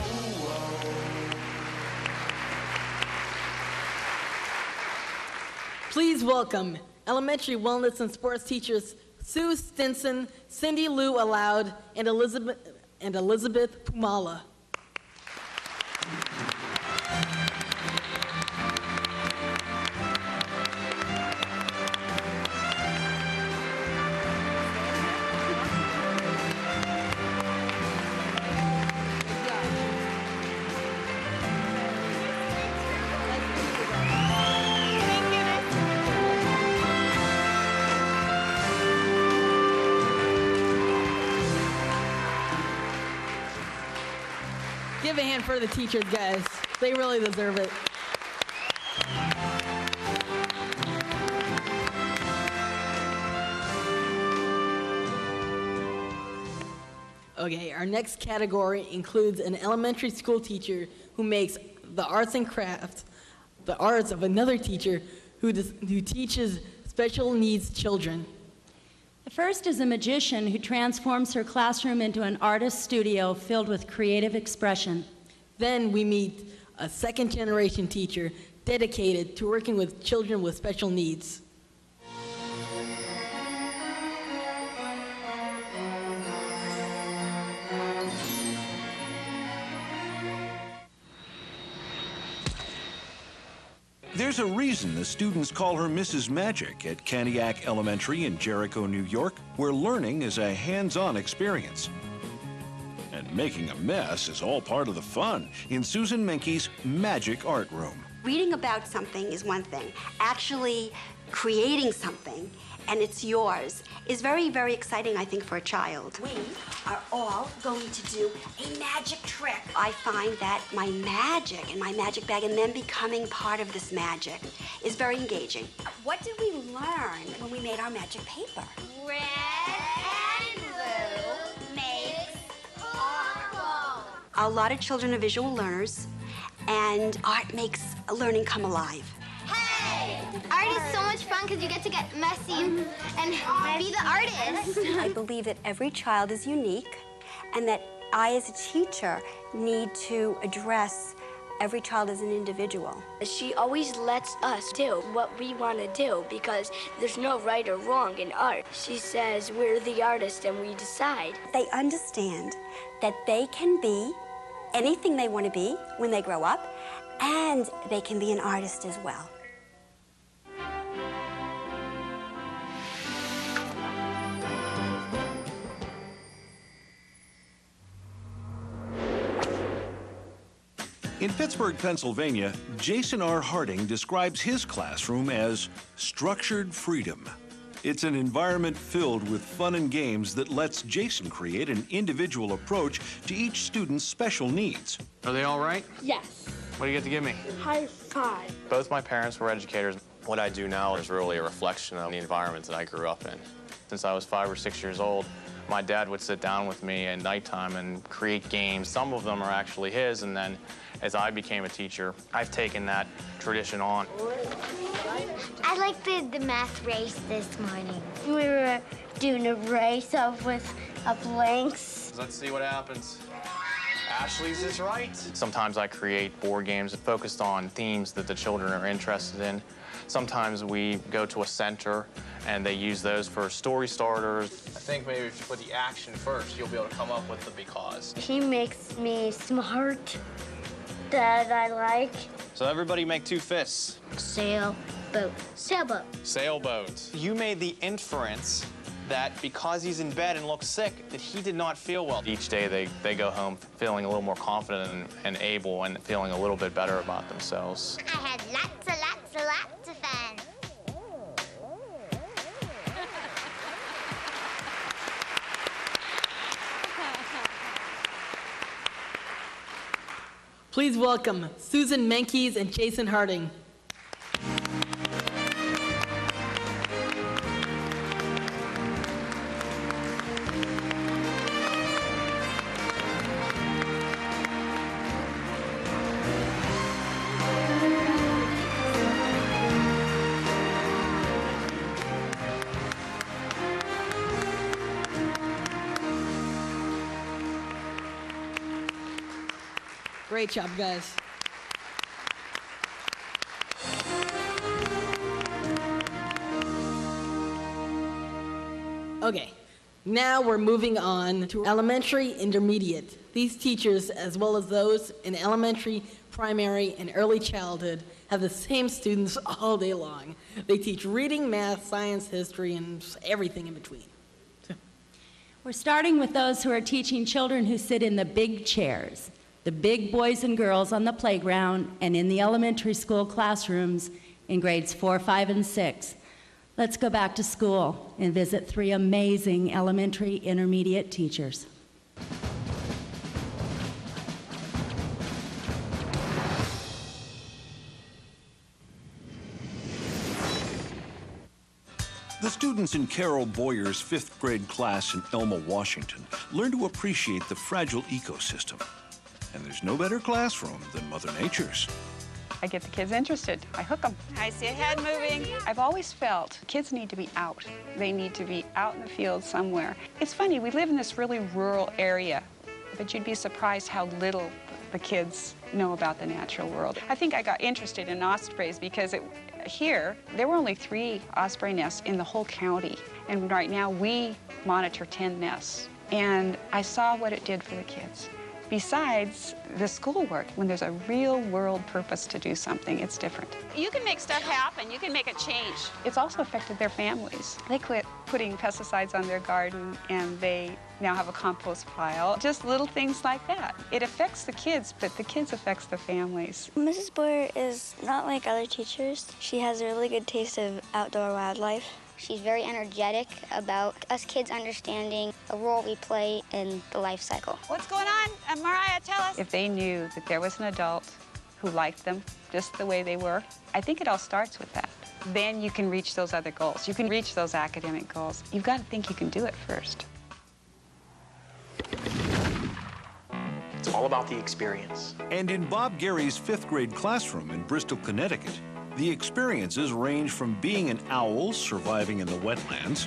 S16: Please welcome elementary wellness and sports teachers Sue Stinson, Cindy Lou Aloud, and Elizabeth Pumala. Give a hand for the teachers, guys. They really deserve it. Okay, our next category includes an elementary school teacher who makes the arts and crafts, the arts of another teacher who teaches special needs children.
S20: The first is a magician who transforms her classroom into an artist studio filled with creative expression.
S16: Then we meet a second-generation teacher dedicated to working with children with special needs.
S1: There's a reason the students call her Mrs. Magic at Candiac Elementary in Jericho, New York, where learning is a hands-on experience. And making a mess is all part of the fun in Susan Menke's Magic Art Room.
S10: Reading about something is one thing. Actually creating something, and it's yours, is very, very exciting, I think, for a child. We are all going to do a magic trick. I find that my magic and my magic bag and them becoming part of this magic is very engaging. What did we learn when we made our magic paper?
S23: Red and blue makes purple.
S10: A lot of children are visual learners, and art makes learning come alive.
S23: Art is so much fun because you get to get messy and be the artist.
S10: I believe that every child is unique and that I, as a teacher, need to address every child as an individual.
S13: She always lets us do what we want to do because there's no right or wrong in art. She says we're the artist and we decide.
S10: They understand that they can be anything they want to be when they grow up, and they can be an artist as well.
S1: In Pittsburgh, Pennsylvania, Jason R. Harding describes his classroom as structured freedom. It's an environment filled with fun and games that lets Jason create an individual approach to each student's special needs.
S12: Are they all right?
S13: Yes.
S12: What do you get to give me?
S13: High five.
S15: Both my parents were educators. What I do now is really a reflection of the environment that I grew up in. Since I was 5 or 6 years old, my dad would sit down with me at nighttime and create games. Some of them are actually his, and then as I became a teacher, I've taken that tradition on.
S23: I like the math race this morning. We were doing a race with blanks.
S15: Let's see what happens.
S12: Ashley's is right.
S15: Sometimes I create board games focused on themes that the children are interested in. Sometimes we go to a center and they use those for story starters.
S12: I think maybe if you put the action first, you'll be able to come up with the because.
S23: He makes me smart that I like.
S12: So everybody make two fists.
S23: Sailboat. Sailboat.
S12: Sailboat. You made the inference that because he's in bed and looks sick, that he did not feel well.
S15: Each day they go home feeling a little more confident and able and feeling a little bit better about themselves.
S23: I had lots of fun.
S16: Please welcome Susan Menkes and Jason Harding. Great job, guys. Okay, now we're moving on to elementary intermediate. These teachers, as well as those in elementary, primary, and early childhood, have the same students all day long. They teach reading, math, science, history, and everything in between.
S20: We're starting with those who are teaching children who sit in the big chairs, the big boys and girls on the playground and in the elementary school classrooms in grades 4, 5, and 6. Let's go back to school and visit 3 amazing elementary intermediate teachers.
S1: The students in Carol Boyer's 5th grade class in Elma, Washington, learn to appreciate the fragile ecosystem. And there's no better classroom than Mother Nature's.
S2: I get the kids interested. I hook them. I see a head moving. I've always felt kids need to be out. They need to be out in the field somewhere. It's funny, we live in this really rural area, but you'd be surprised how little the kids know about the natural world. I think I got interested in ospreys because here, there were only 3 osprey nests in the whole county. And right now, we monitor 10 nests. And I saw what it did for the kids. Besides the schoolwork, when there's a real world purpose to do something, it's different. You can make stuff happen. You can make a change. It's also affected their families. They quit putting pesticides on their garden, and they now have a compost pile. Just little things like that. It affects the kids, but the kids affects the families.
S23: Mrs. Boyer is not like other teachers. She has a really good taste of outdoor wildlife. She's very energetic about us kids understanding the role we play in the life cycle.
S2: What's going on? Mariah, tell us. If they knew that there was an adult who liked them just the way they were, I think it all starts with that. Then you can reach those other goals. You can reach those academic goals. You've got to think you can do it first.
S11: It's all about the experience.
S1: And in Bob Gary's 5th grade classroom in Bristol, Connecticut, the experiences range from being an owl surviving in the wetlands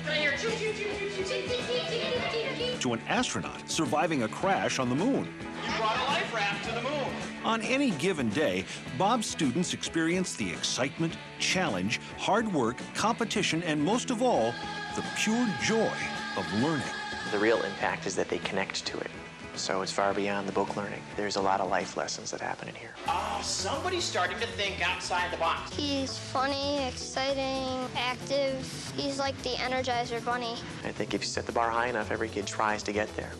S1: to an astronaut surviving a crash on the moon.
S12: You brought a life raft to the moon.
S1: On any given day, Bob's students experience the excitement, challenge, hard work, competition, and most of all, the pure joy of learning.
S11: The real impact is that they connect to it. So it's far beyond the book learning. There's a lot of life lessons that happen in here.
S3: Oh, somebody's starting to think outside the box.
S23: He's funny, exciting, active. He's like the Energizer Bunny.
S11: I think if you set the bar high enough, every kid tries to get there.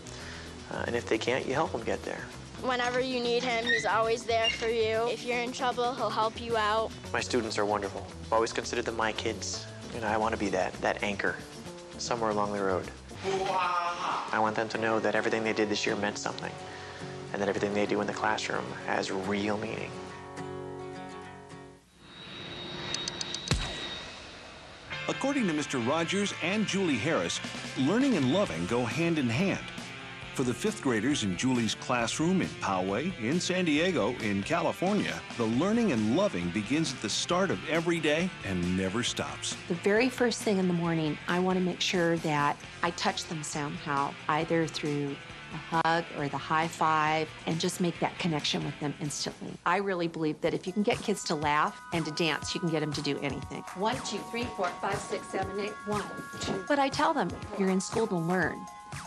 S11: And if they can't, you help them get there.
S23: Whenever you need him, he's always there for you. If you're in trouble, he'll help you out.
S11: My students are wonderful. I've always considered them my kids. And I want to be that anchor somewhere along the road. I want them to know that everything they did this year meant something, and that everything they do in the classroom has real meaning.
S1: According to Mr. Rogers and Julie Harris, learning and loving go hand in hand. For the 5th graders in Julie's classroom in Poway, in San Diego, in California, the learning and loving begins at the start of every day and never stops.
S17: The very first thing in the morning, I want to make sure that I touch them somehow, either through
S6: the hug or the high five and just make that connection with them instantly. I really believe that if you can get kids to laugh and to dance, you can get them to do anything. 1, 2, 3, 4, 5, 6, 7, 8, 1, 2. But I tell them, you're in school to learn.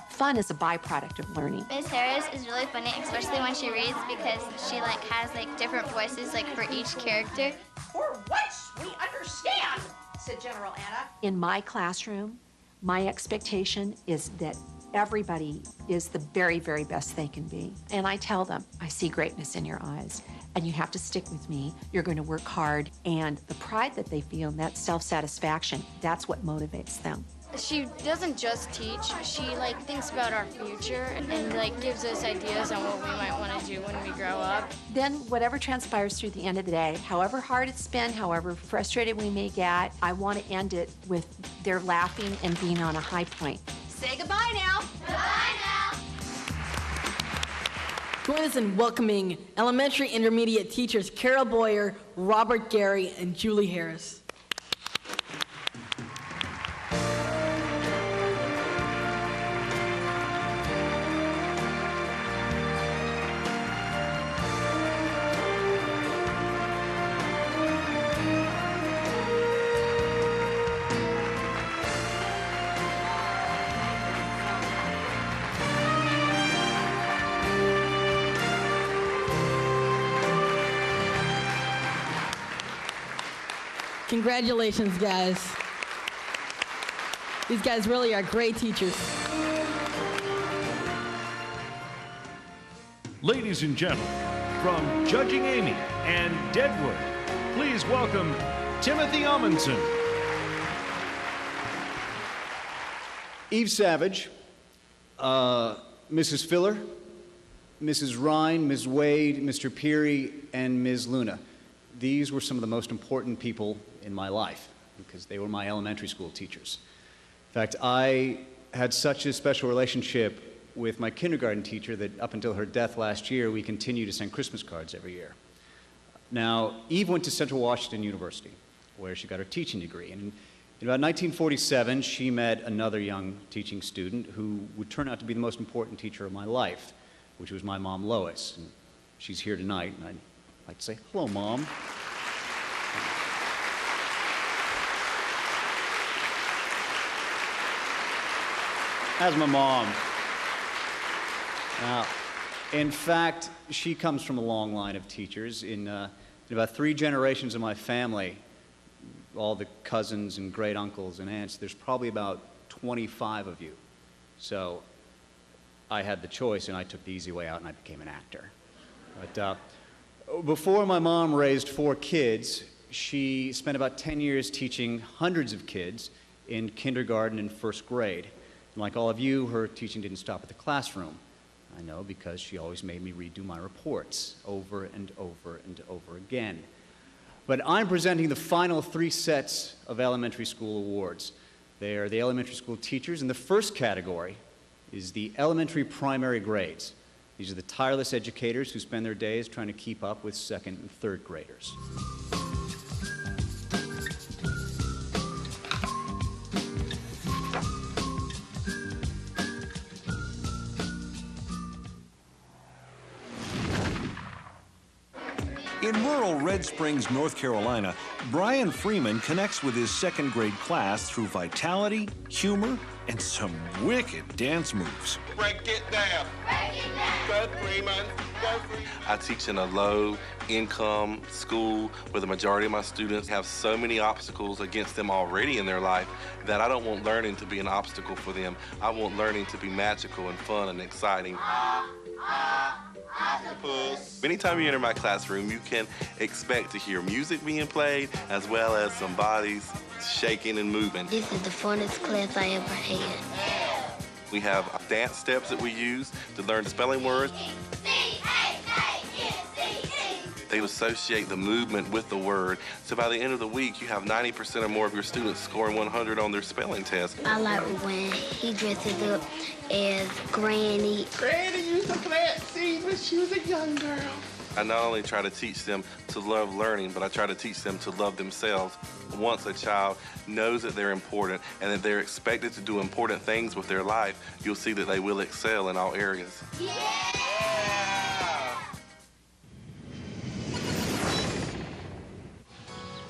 S6: Fun is a byproduct of learning.
S23: Miss Harris is really funny, especially when she reads, because she has different voices for each character.
S3: For once, we understand, said General Anna.
S6: In my classroom, my expectation is that everybody is the very, very best they can be. And I tell them, I see greatness in your eyes, and you have to stick with me. You're going to work hard, and the pride that they feel and that self-satisfaction, that's what motivates them.
S8: She doesn't just teach, she thinks about our future and gives us ideas on what we might want to do when we grow up.
S6: Then whatever transpires through the end of the day, however hard it's been, however frustrated we may get, I want to end it with their laughing and being on a high point.
S8: Say goodbye now. Goodbye now.
S16: Join us in welcoming elementary intermediate teachers Carol Boyer, Robert Gary, and Julie Harris. Congratulations, guys. These guys really are great teachers.
S1: Ladies and gentlemen, from Judging Amy and Deadwood, please welcome Timothy Amundsen.
S17: Eve Savage, Mrs. Filler, Mrs. Rhine, Ms. Wade, Mr. Peary, and Ms. Luna. These were some of the most important people in my life because they were my elementary school teachers. In fact, I had such a special relationship with my kindergarten teacher that up until her death last year, we continue to send Christmas cards every year. Now, Eve went to Central Washington University, where she got her teaching degree. And in about 1947, she met another young teaching student who would turn out to be the most important teacher of my life, which was my mom, Lois. And she's here tonight, and I'd like to say, hello, Mom. That's my mom. Now, in fact, she comes from a long line of teachers. In about 3 generations of my family, all the cousins and great uncles and aunts, there's probably about 25 of you. So I had the choice, and I took the easy way out, and I became an actor. But before my mom raised 4 kids, she spent about 10 years teaching hundreds of kids in kindergarten and 1st grade. And like all of you, her teaching didn't stop at the classroom. I know because she always made me redo my reports over and over and over again. But I'm presenting the final 3 sets of elementary school awards. They are the elementary school teachers, and the first category is the elementary primary grades. These are the tireless educators who spend their days trying to keep up with 2nd and 3rd graders.
S1: In rural Red Springs, North Carolina, Brian Freeman connects with his 2nd grade class through vitality, humor, and some wicked dance moves.
S18: Break it down. Break it down. Go Freeman. Go Freeman. I teach in a low-income school where the majority of my students have so many obstacles against them already in their life that I don't want learning to be an obstacle for them. I want learning to be magical and fun and exciting. Anytime you enter my classroom, you can expect to hear music being played as well as some bodies shaking and moving.
S23: This is the funnest class I ever had.
S18: We have dance steps that we use to learn spelling words. They associate the movement with the word. So by the end of the week, you have 90% or more of your students scoring 100 on their spelling test.
S23: I like when he dresses up as Granny.
S18: Granny used to plant seeds when she was a young girl. I not only try to teach them to love learning, but I try to teach them to love themselves. Once a child knows that they're important and that they're expected to do important things with their life, you'll see that they will excel in all areas.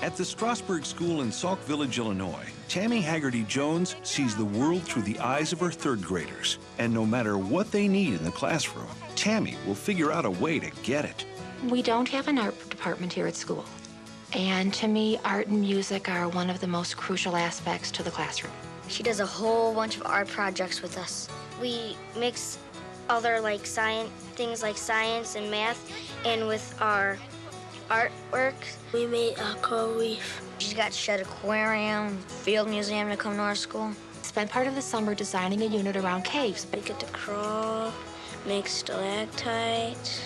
S1: At the Strasburg School in Sauk Village, Illinois, Tammy Haggerty Jones sees the world through the eyes of her third graders. And no matter what they need in the classroom, Tammy will figure out a way to get it.
S4: We don't have an art department here at school. And to me, art and music are one of the most crucial aspects to the classroom.
S23: She does a whole bunch of art projects with us. We mix other things like science and math in with our artwork. We made a coral reef. She's got Shed Aquarium, Field Museum to come to our school.
S4: Spent part of the summer designing a unit around caves.
S23: We get to crawl, make stalactites,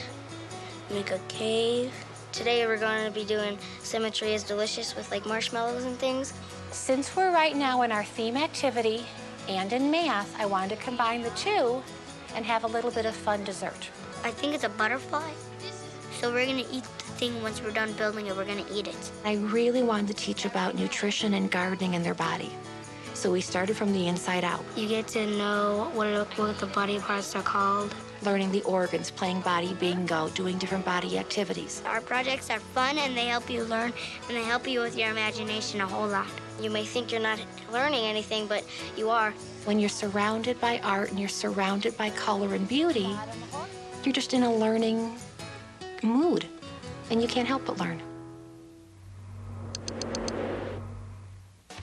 S23: make a cave. Today we're going to be doing Symmetry is Delicious with marshmallows and things.
S4: Since we're right now in our theme activity and in math, I wanted to combine the two and have a little bit of fun dessert.
S23: I think it's a butterfly. So we're gonna eat the thing once we're done building it, we're gonna eat it.
S4: I really wanted to teach about nutrition and gardening in their body. So we started from the inside out.
S23: You get to know what the body parts are called.
S4: Learning the organs, playing body bingo, doing different body activities.
S23: Our projects are fun and they help you learn and they help you with your imagination a whole lot. You may think you're not learning anything, but you are.
S4: When you're surrounded by art and you're surrounded by color and beauty, you're just in a learning mood, and you can't help but learn.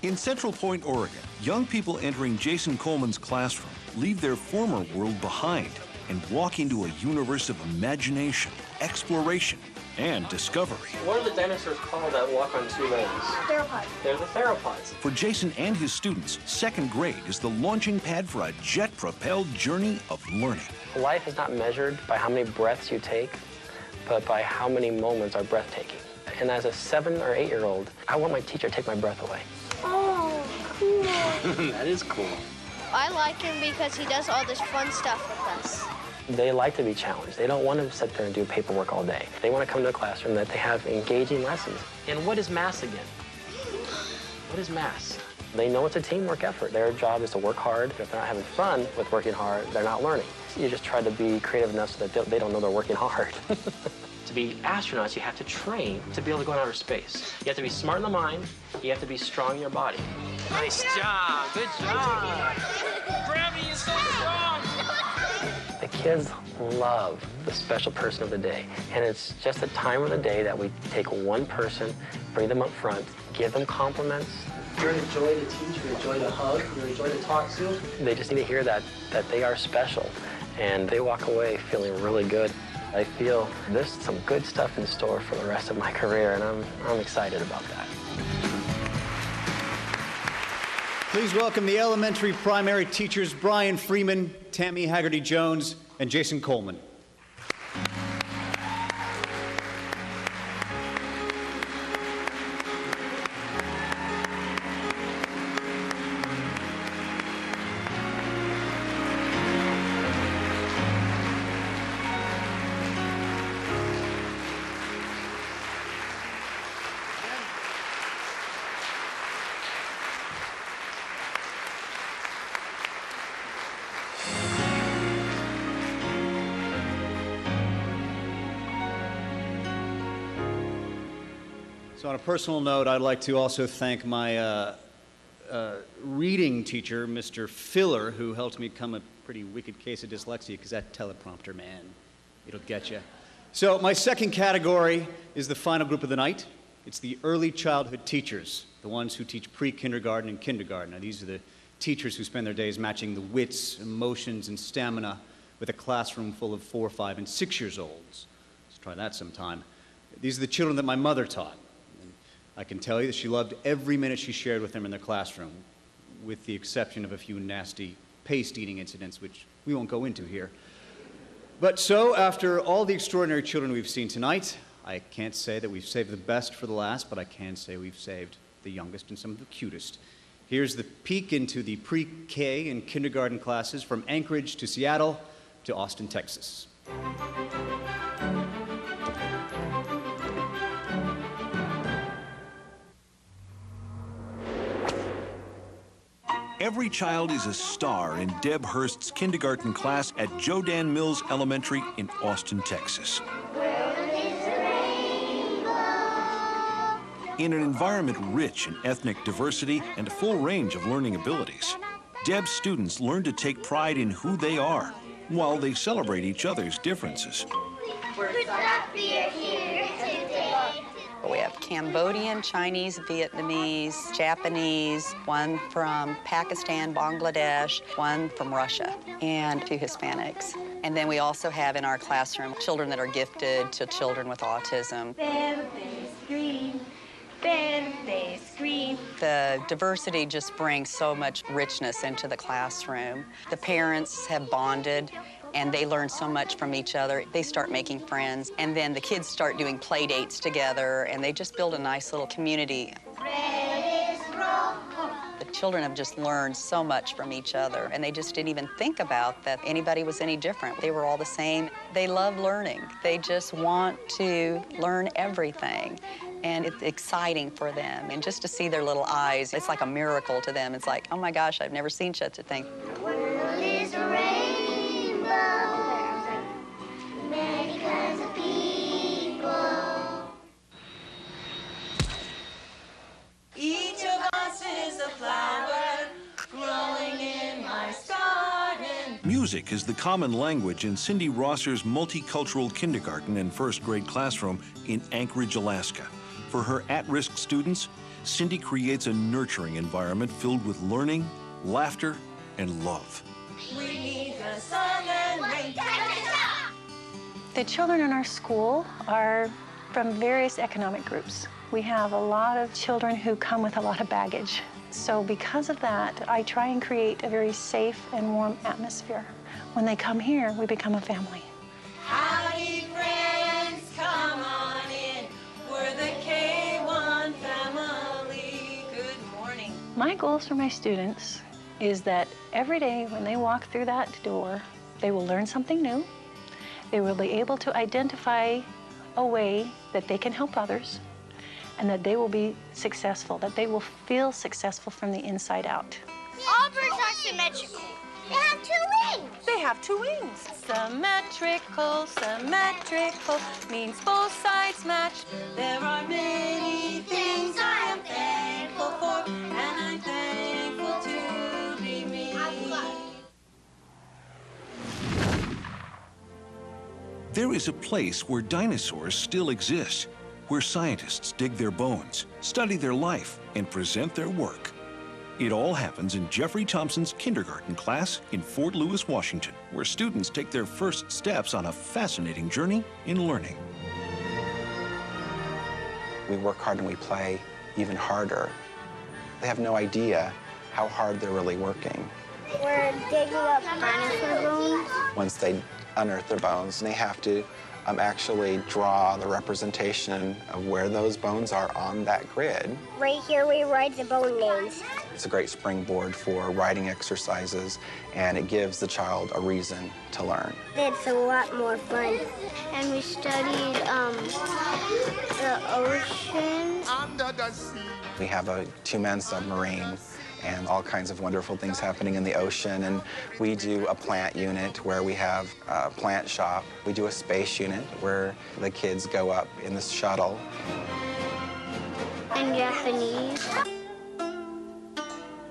S1: In Central Point, Oregon, young people entering Jason Coleman's classroom leave their former world behind and walk into a universe of imagination, exploration, and discovery.
S11: What are the dinosaurs called that walk on two legs?
S23: Theropods.
S11: They're the theropods.
S1: For Jason and his students, second grade is the launching pad for a jet-propelled journey of learning.
S11: Life is not measured by how many breaths you take, but by how many moments are breathtaking. And as a 7 or 8 year old, I want my teacher to take my breath away.
S23: Oh, cool.
S11: That is cool.
S23: I like him because he does all this fun stuff with us.
S11: They like to be challenged. They don't want to sit there and do paperwork all day. They want to come to a classroom that they have engaging lessons. And what is math again? What is math? They know it's a teamwork effort. Their job is to work hard. If they're not having fun with working hard, they're not learning. You just try to be creative enough so that they don't know they're working hard. To be astronauts, you have to train to be able to go in outer space. You have to be smart in the mind. You have to be strong in your body. Nice job. Good job. Gravity is so strong. The kids love the special person of the day. And it's just a time of the day that we take one person, bring them up front, give them compliments. You're a joy to teach, you're a joy to hug, you're a joy to talk to. They just need to hear that they are special. And they walk away feeling really good. I feel there's some good stuff in store for the rest of my career, and I'm excited about that.
S17: Please welcome the elementary primary teachers Brian Freeman, Tammy Haggerty Jones, and Jason Coleman. So on a personal note, I'd like to also thank my reading teacher, Mr. Filler, who helped me become a pretty wicked case of dyslexia, because that teleprompter, man, it'll get you. So my second category is the final group of the night. It's the early childhood teachers, the ones who teach pre-kindergarten and kindergarten. Now, these are the teachers who spend their days matching the wits, emotions, and stamina with a classroom full of 4, 5, and 6 years olds. Let's try that sometime. These are the children that my mother taught. I can tell you that she loved every minute she shared with them in their classroom, with the exception of a few nasty paste-eating incidents, which we won't go into here. But so, after all the extraordinary children we've seen tonight, I can't say that we've saved the best for the last, but I can say we've saved the youngest and some of the cutest. Here's the peek into the pre-K and kindergarten classes from Anchorage to Seattle to Austin, Texas.
S1: Every child is a star in Deb Hurst's kindergarten class at Jodan Mills Elementary in Austin, Texas. In an environment rich in ethnic diversity and a full range of learning abilities, Deb's students learn to take pride in who they are, while they celebrate each other's differences.
S7: We have Cambodian, Chinese, Vietnamese, Japanese, one from Pakistan, Bangladesh, one from Russia, and 2 Hispanics. And then we also have in our classroom children that are gifted to children with autism. The diversity just brings so much richness into the classroom. The parents have bonded, and they learn so much from each other. They start making friends, and then the kids start doing play dates together, and they just build a nice little community. The children have just learned so much from each other, and they just didn't even think about that anybody was any different. They were all the same. They love learning. They just want to learn everything, and it's exciting for them. And just to see their little eyes, it's like a miracle to them. It's like, oh my gosh, I've never seen such a thing.
S23: The world is a rainbow, many kinds of people.
S9: Each of us is a flower growing in my garden.
S1: Music is the common language in Cindy Rosser's multicultural kindergarten and first grade classroom in Anchorage, Alaska. For her at-risk students, Cindy creates a nurturing environment filled with learning, laughter, and love.
S9: We need the sun and rain.
S14: The children in our school are from various economic groups. We have a lot of children who come with a lot of baggage. So because of that, I try and create a very safe and warm atmosphere. When they come here, we become a family.
S9: Howdy, friends, come on in. We're the K1 family. Good morning.
S14: My goals for my students is that every day when they walk through that door, they will learn something new. They will be able to identify a way that they can help others, and that they will be successful, that they will feel successful from the inside out.
S23: All birds are symmetrical. They have 2 wings.
S14: They have 2 wings. Symmetrical, symmetrical means both sides match.
S9: There are many things I am thankful for, and I'm thankful to be me.
S1: There is a place where dinosaurs still exist, where scientists dig their bones, study their life, and present their work. It all happens in Jeffrey Thompson's kindergarten class in Fort Lewis, Washington, where students take their first steps on a fascinating journey in learning.
S19: We work hard and we play even harder. They have no idea how hard they're really working.
S23: We're digging up dinosaur bones.
S19: Once they unearth their bones, they have to actually draw the representation of where those bones are on that grid.
S23: Right here we write the bone names.
S19: It's a great springboard for writing exercises, and it gives the child a reason to learn.
S23: It's a lot more fun. And we studied the ocean.
S19: Under the sea. We have a 2-man submarine and all kinds of wonderful things happening in the ocean. And we do a plant unit where we have a plant shop. We do a space unit where the kids go up in the shuttle.
S23: And Japanese.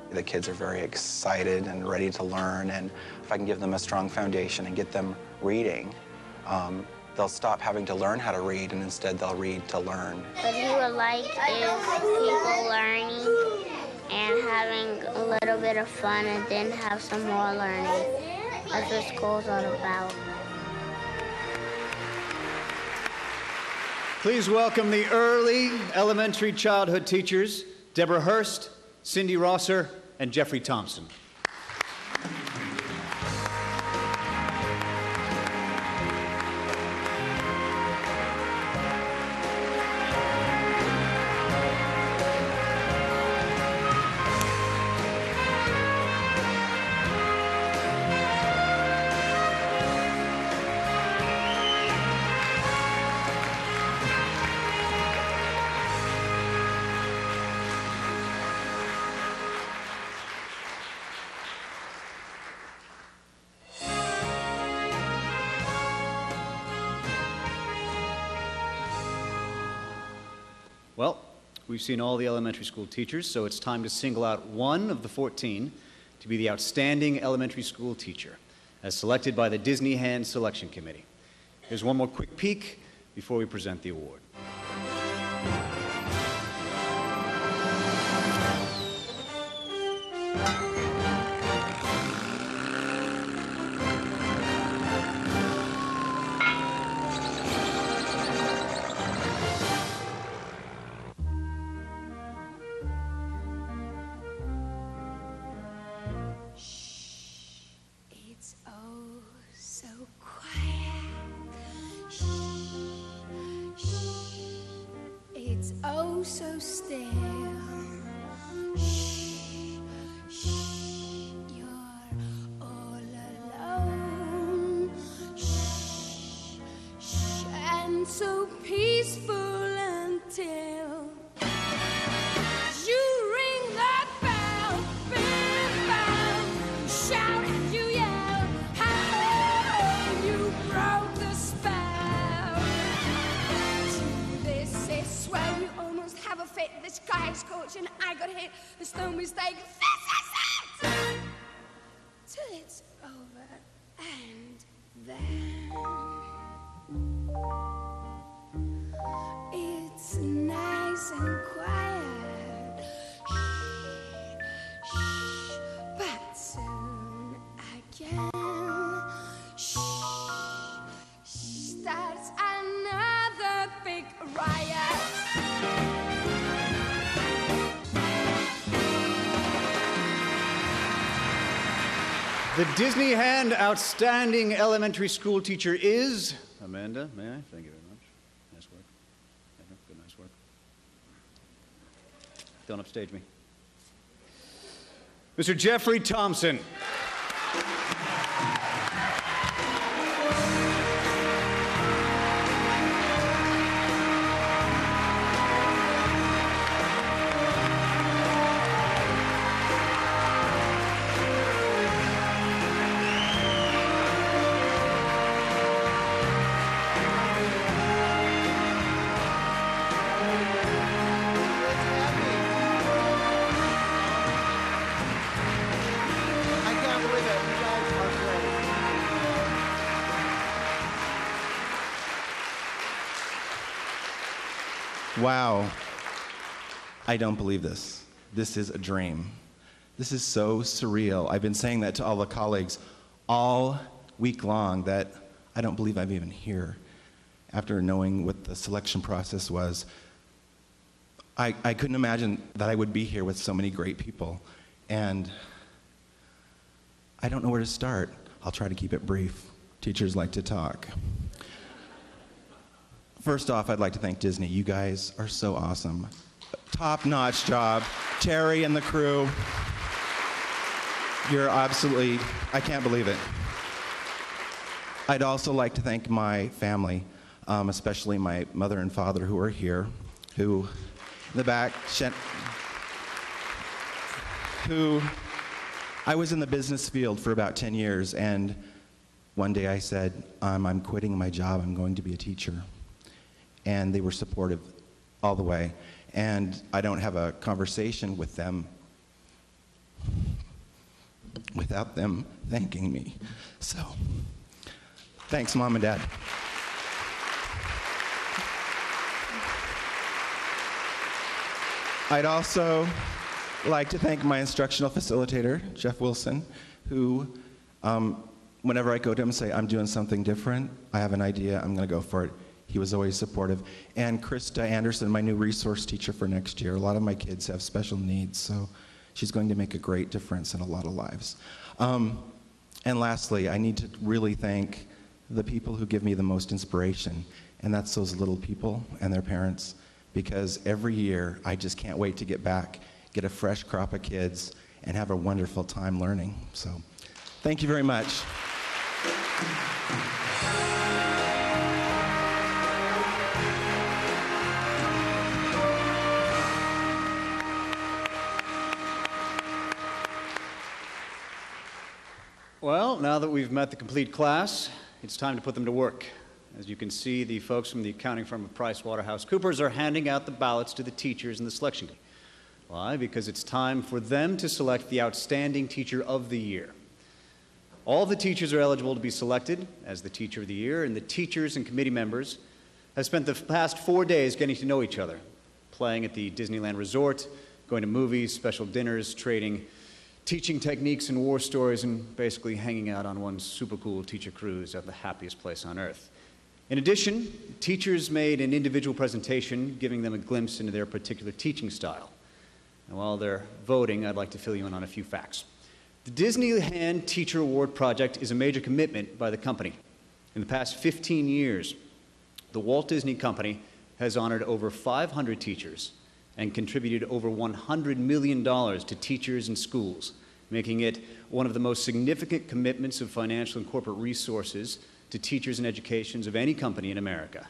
S19: The kids are very excited and ready to learn, and if I can give them a strong foundation and get them reading, they'll stop having to learn how to read, and instead they'll read to learn.
S23: What you would like is people learning and having a little bit of fun, and then have some more learning. That's what school's all about.
S17: Please welcome the early elementary childhood teachers, Deborah Hurst, Cindy Rosser, and Jeffrey Thompson. We've seen all the elementary school teachers, so it's time to single out one of the 14 to be the outstanding elementary school teacher, as selected by the Disneyhand Selection Committee. Here's one more quick peek before we present the award.
S9: It's oh so quiet. Shh, shh. It's oh so still. Shh, shh. You're all alone. Shh, shh. And so peaceful until you ring that bell. Big bell. Shout and you yell. How you broke the spell. To this is swell. You almost have a fit. The sky is scorching. I got hit. There's no mistake. This is it. Till it's over and then it's nice and quiet. Shh, shh. But soon again, shh, starts another big riot.
S17: The Disneyhand Outstanding Elementary School Teacher is Amanda. May I? Thank you very much. Nice work. Good, nice work. Don't upstage me. Mr. Jeffrey Thompson.
S5: I can't believe it. You guys are great. Wow. I don't believe this. This is a dream. This is so surreal. I've been saying that to all the colleagues all week long, that I don't believe I'm even here. After knowing what the selection process was, I couldn't imagine that I would be here with so many great people. And I don't know where to start. I'll try to keep it brief. Teachers like to talk. First off, I'd like to thank Disney. You guys are so awesome. Top-notch job. Terry and the crew. You're absolutely, I can't believe it. I'd also like to thank my family, especially my mother and father who are here, who, in the back, who, I was in the business field for about 10 years, and one day I said, I'm quitting my job, I'm going to be a teacher. And they were supportive all the way. And I don't have a conversation with them without them thanking me. So, thanks, Mom and Dad. I'd also like to thank my instructional facilitator, Jeff Wilson, who, whenever I go to him and say, I'm doing something different, I have an idea, I'm going to go for it, he was always supportive. And Krista Anderson, my new resource teacher for next year. A lot of my kids have special needs, so she's going to make a great difference in a lot of lives. And lastly, I need to really thank the people who give me the most inspiration, and that's those little people and their parents, because every year I just can't wait to get back, get a fresh crop of kids, and have a wonderful time learning. So, thank you very much.
S17: Well, now that we've met the complete class, it's time to put them to work. As you can see, the folks from the accounting firm of PricewaterhouseCoopers are handing out the ballots to the teachers in the selection committee. Why? Because it's time for them to select the outstanding teacher of the year. All the teachers are eligible to be selected as the teacher of the year, and the teachers and committee members have spent the past 4 days getting to know each other, playing at the Disneyland Resort, going to movies, special dinners, trading teaching techniques and war stories, and basically hanging out on one super cool teacher cruise at the happiest place on earth. In addition, teachers made an individual presentation giving them a glimpse into their particular teaching style. And while they're voting, I'd like to fill you in on a few facts. The Disneyhand Teacher Award Project is a major commitment by the company. In the past 15 years, the Walt Disney Company has honored over 500 teachers and contributed over $100 million to teachers and schools, making it one of the most significant commitments of financial and corporate resources to teachers and educations of any company in America.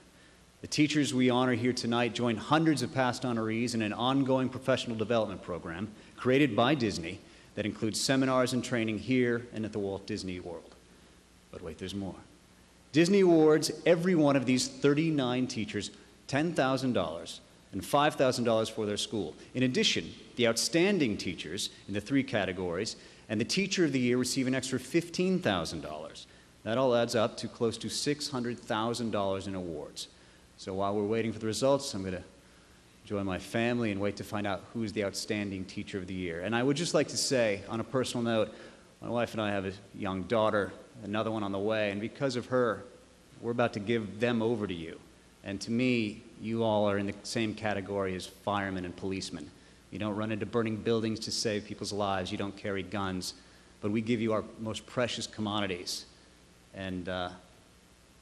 S17: The teachers we honor here tonight join hundreds of past honorees in an ongoing professional development program created by Disney that includes seminars and training here and at the Walt Disney World. But wait, there's more. Disney awards every one of these 39 teachers $10,000 and $5,000 for their school. In addition, the outstanding teachers in the 3 categories and the Teacher of the Year receive an extra $15,000. That all adds up to close to $600,000 in awards. So while we're waiting for the results, I'm going to join my family and wait to find out who's the outstanding Teacher of the Year. And I would just like to say, on a personal note, my wife and I have a young daughter, another one on the way, and because of her, we're about to give them over to you. And to me, you all are in the same category as firemen and policemen. You don't run into burning buildings to save people's lives. You don't carry guns. But we give you our most precious commodities. And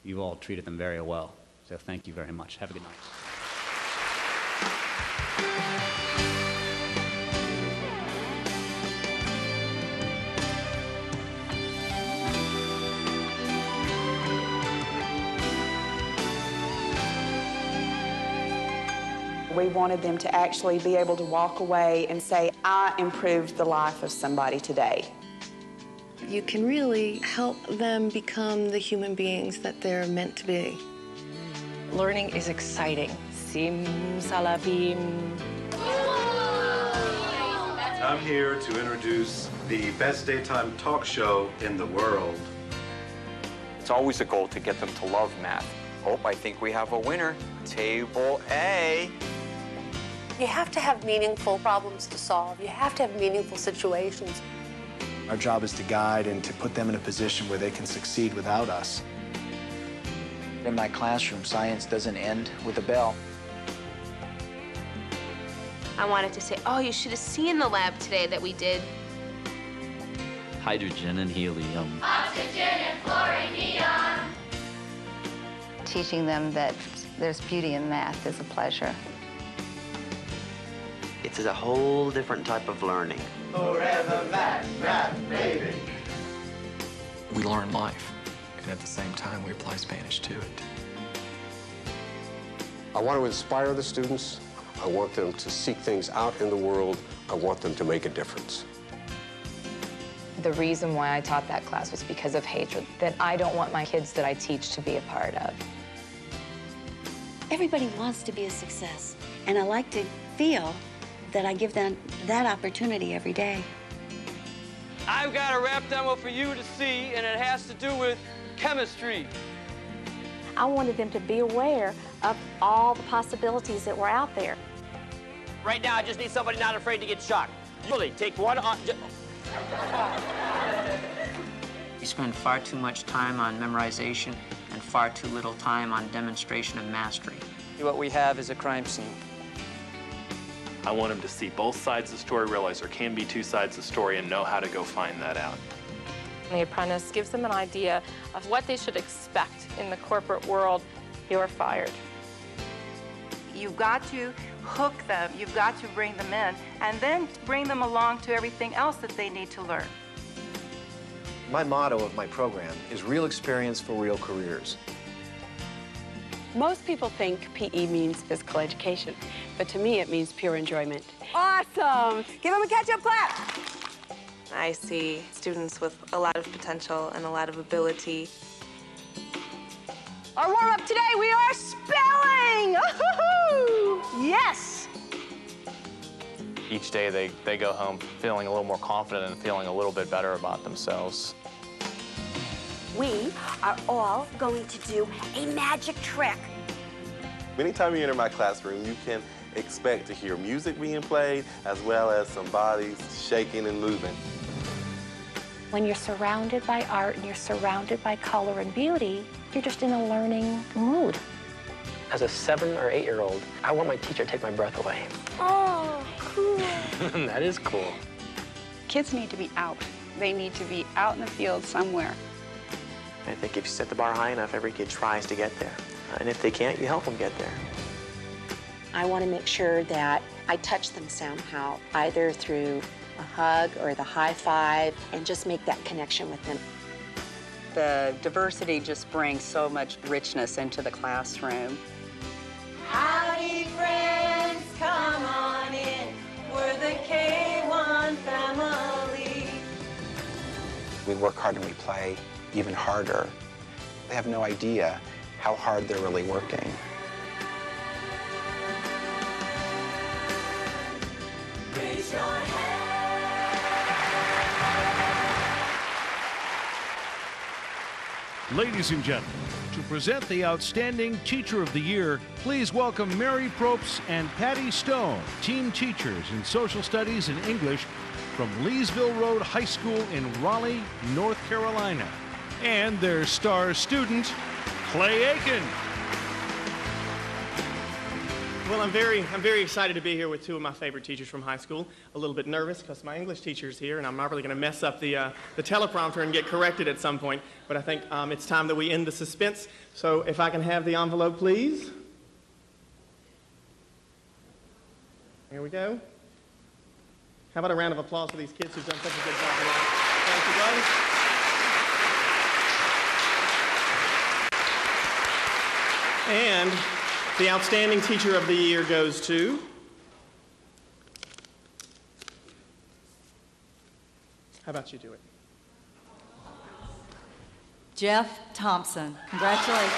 S17: you've all treated them very well. So thank you very much. Have a good night.
S2: We wanted them to actually be able to walk away and say, I improved the life of somebody today.
S10: You can really help them become the human beings that they're meant to be.
S21: Learning is exciting. Simsalabim.
S22: I'm here to introduce the best daytime talk show in the world.
S24: It's always a goal to get them to love math. I think we have a winner. Table A.
S25: You have to have meaningful problems to solve. You have to have meaningful situations.
S26: Our job is to guide and to put them in a position where they can succeed without us.
S27: In my classroom, science doesn't end with a bell.
S28: I wanted to say, oh, you should have seen the lab today that we did.
S29: Hydrogen and helium.
S9: Oxygen and fluorine neon.
S7: Teaching them that there's beauty in math is a pleasure.
S30: It's a whole different type of learning.
S9: Forever math, baby.
S31: We learn life, and at the same time, we apply Spanish to it.
S32: I want to inspire the students. I want them to seek things out in the world. I want them to make a difference.
S33: The reason why I taught that class was because of hatred that I don't want my kids that I teach to be a part of.
S34: Everybody wants to be a success, and I like to feel that I give them that opportunity every day.
S35: I've got a rap demo for you to see, and it has to do with chemistry.
S25: I wanted them to be aware of all the possibilities that were out there.
S35: Right now, I just need somebody not afraid to get shocked. Really, take one on.
S36: We spend far too much time on memorization and far too little time on demonstration of mastery.
S35: What we have is a crime scene.
S37: I want them to see both sides of the story, realize there can be two sides of the story, and know how to go find that out.
S38: The apprentice gives them an idea of what they should expect in the corporate world. You're fired.
S39: You've got to hook them, you've got to bring them in, and then bring them along to everything else that they need to learn.
S26: My motto of my program is real experience for real careers.
S2: Most people think PE means physical education, but to me it means pure enjoyment.
S39: Awesome! Give them a catch-up clap.
S38: I see students with a lot of potential and a lot of ability.
S1: Our warm-up today, we are spelling! Yes!
S37: Each day they go home feeling a little more confident and feeling a little bit better about themselves.
S3: We are all going to do a magic trick.
S4: Anytime you enter my classroom, you can expect to hear music being played as well as some bodies shaking and moving.
S25: When you're surrounded by art and you're surrounded by color and beauty, you're just in a learning mood.
S5: As a 7 or 8-year-old, I want my teacher to take my breath away.
S25: Oh, cool.
S5: That is cool.
S2: Kids need to be out. They need to be out in the field somewhere.
S6: I think if you set the bar high enough, every kid tries to get there. And if they can't, you help them get there.
S8: I want to make sure that I touch them somehow, either through a hug or the high five, and just make that connection with them.
S7: The diversity just brings so much richness into the classroom.
S9: Howdy, friends, come on in. We're the K1 family.
S10: We work hard and we play even harder. They have no idea how hard they're really working.
S9: Raise your hand.
S11: Ladies and gentlemen, to present the Outstanding Teacher of the Year, please welcome Mary Probst and Patty Stone, team teachers in Social Studies and English from Leesville Road High School in Raleigh, North Carolina, and their star student, Clay Aiken.
S12: Well, I'm very excited to be here with two of my favorite teachers from high school. A little bit nervous because my English teacher's here, and I'm not really going to mess up the teleprompter and get corrected at some point. But I think it's time that we end the suspense. So if I can have the envelope, please. Here we go. How about a round of applause for these kids who've done such a good job tonight? Thank you, guys. And the Outstanding Teacher of the Year goes to how about you do it?
S13: Jeff Thompson. Congratulations.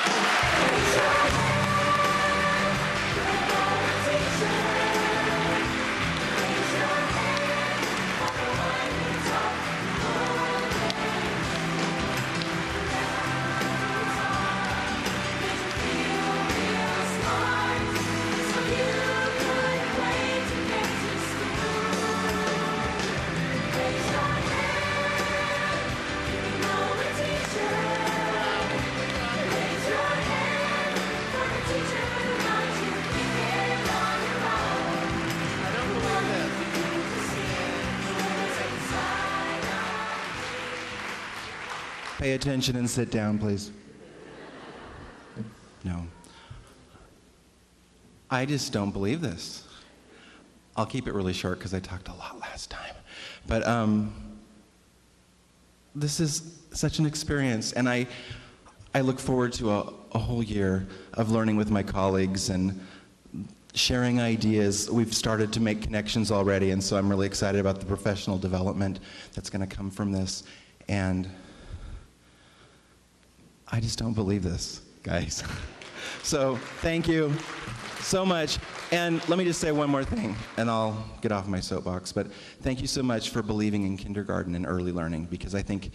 S14: Pay attention and sit down, please. No. I just don't believe this. I'll keep it really short because I talked a lot last time. But this is such an experience, and I look forward to a whole year of learning with my colleagues and sharing ideas. We've started to make connections already, and so I'm really excited about the professional development that's going to come from this. And I just don't believe this, guys. So thank you so much. And let me just say one more thing, and I'll get off my soapbox. But thank you so much for believing in kindergarten and early learning, because I think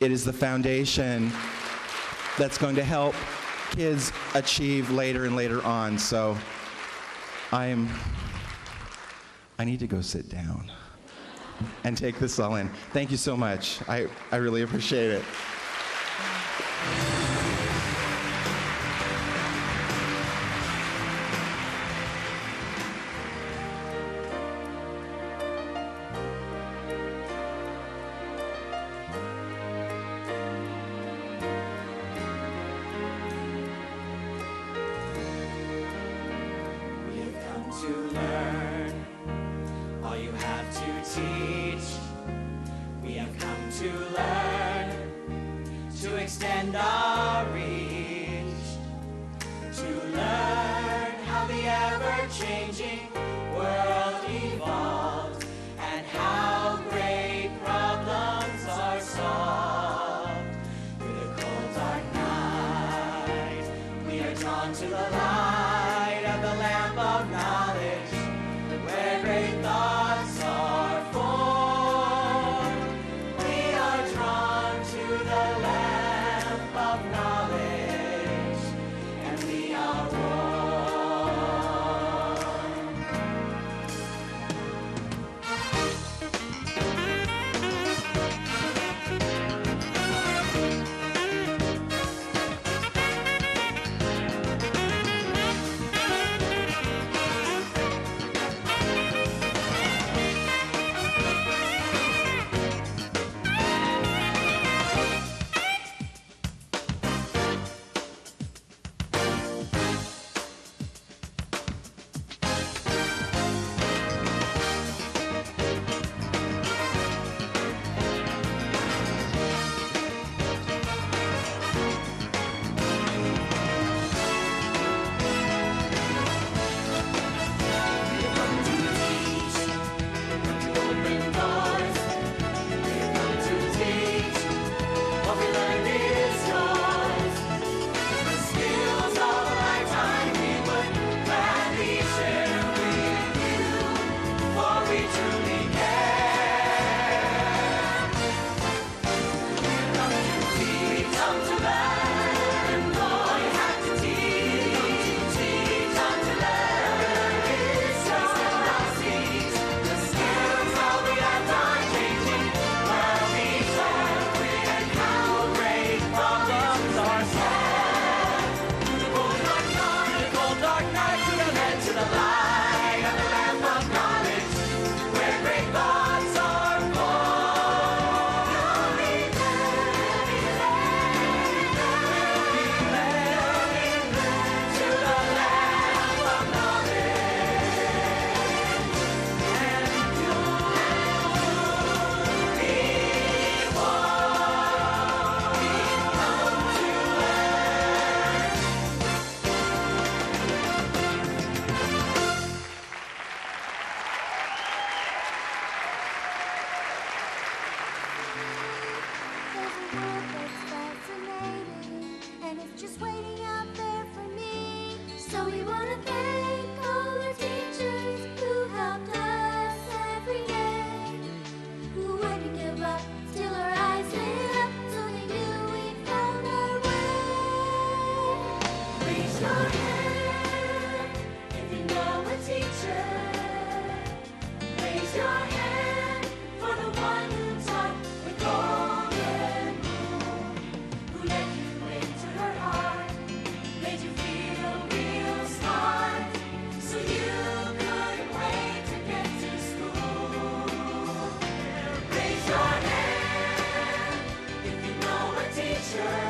S14: it is the foundation that's going to help kids achieve later and later on. So I need to go sit down and take this all in. Thank you so much. I really appreciate it.
S9: To learn, all you have to teach. We have come to learn, to extend our reach, to learn how the ever-changing world evolves and how great problems are solved. Through the cold dark night, future.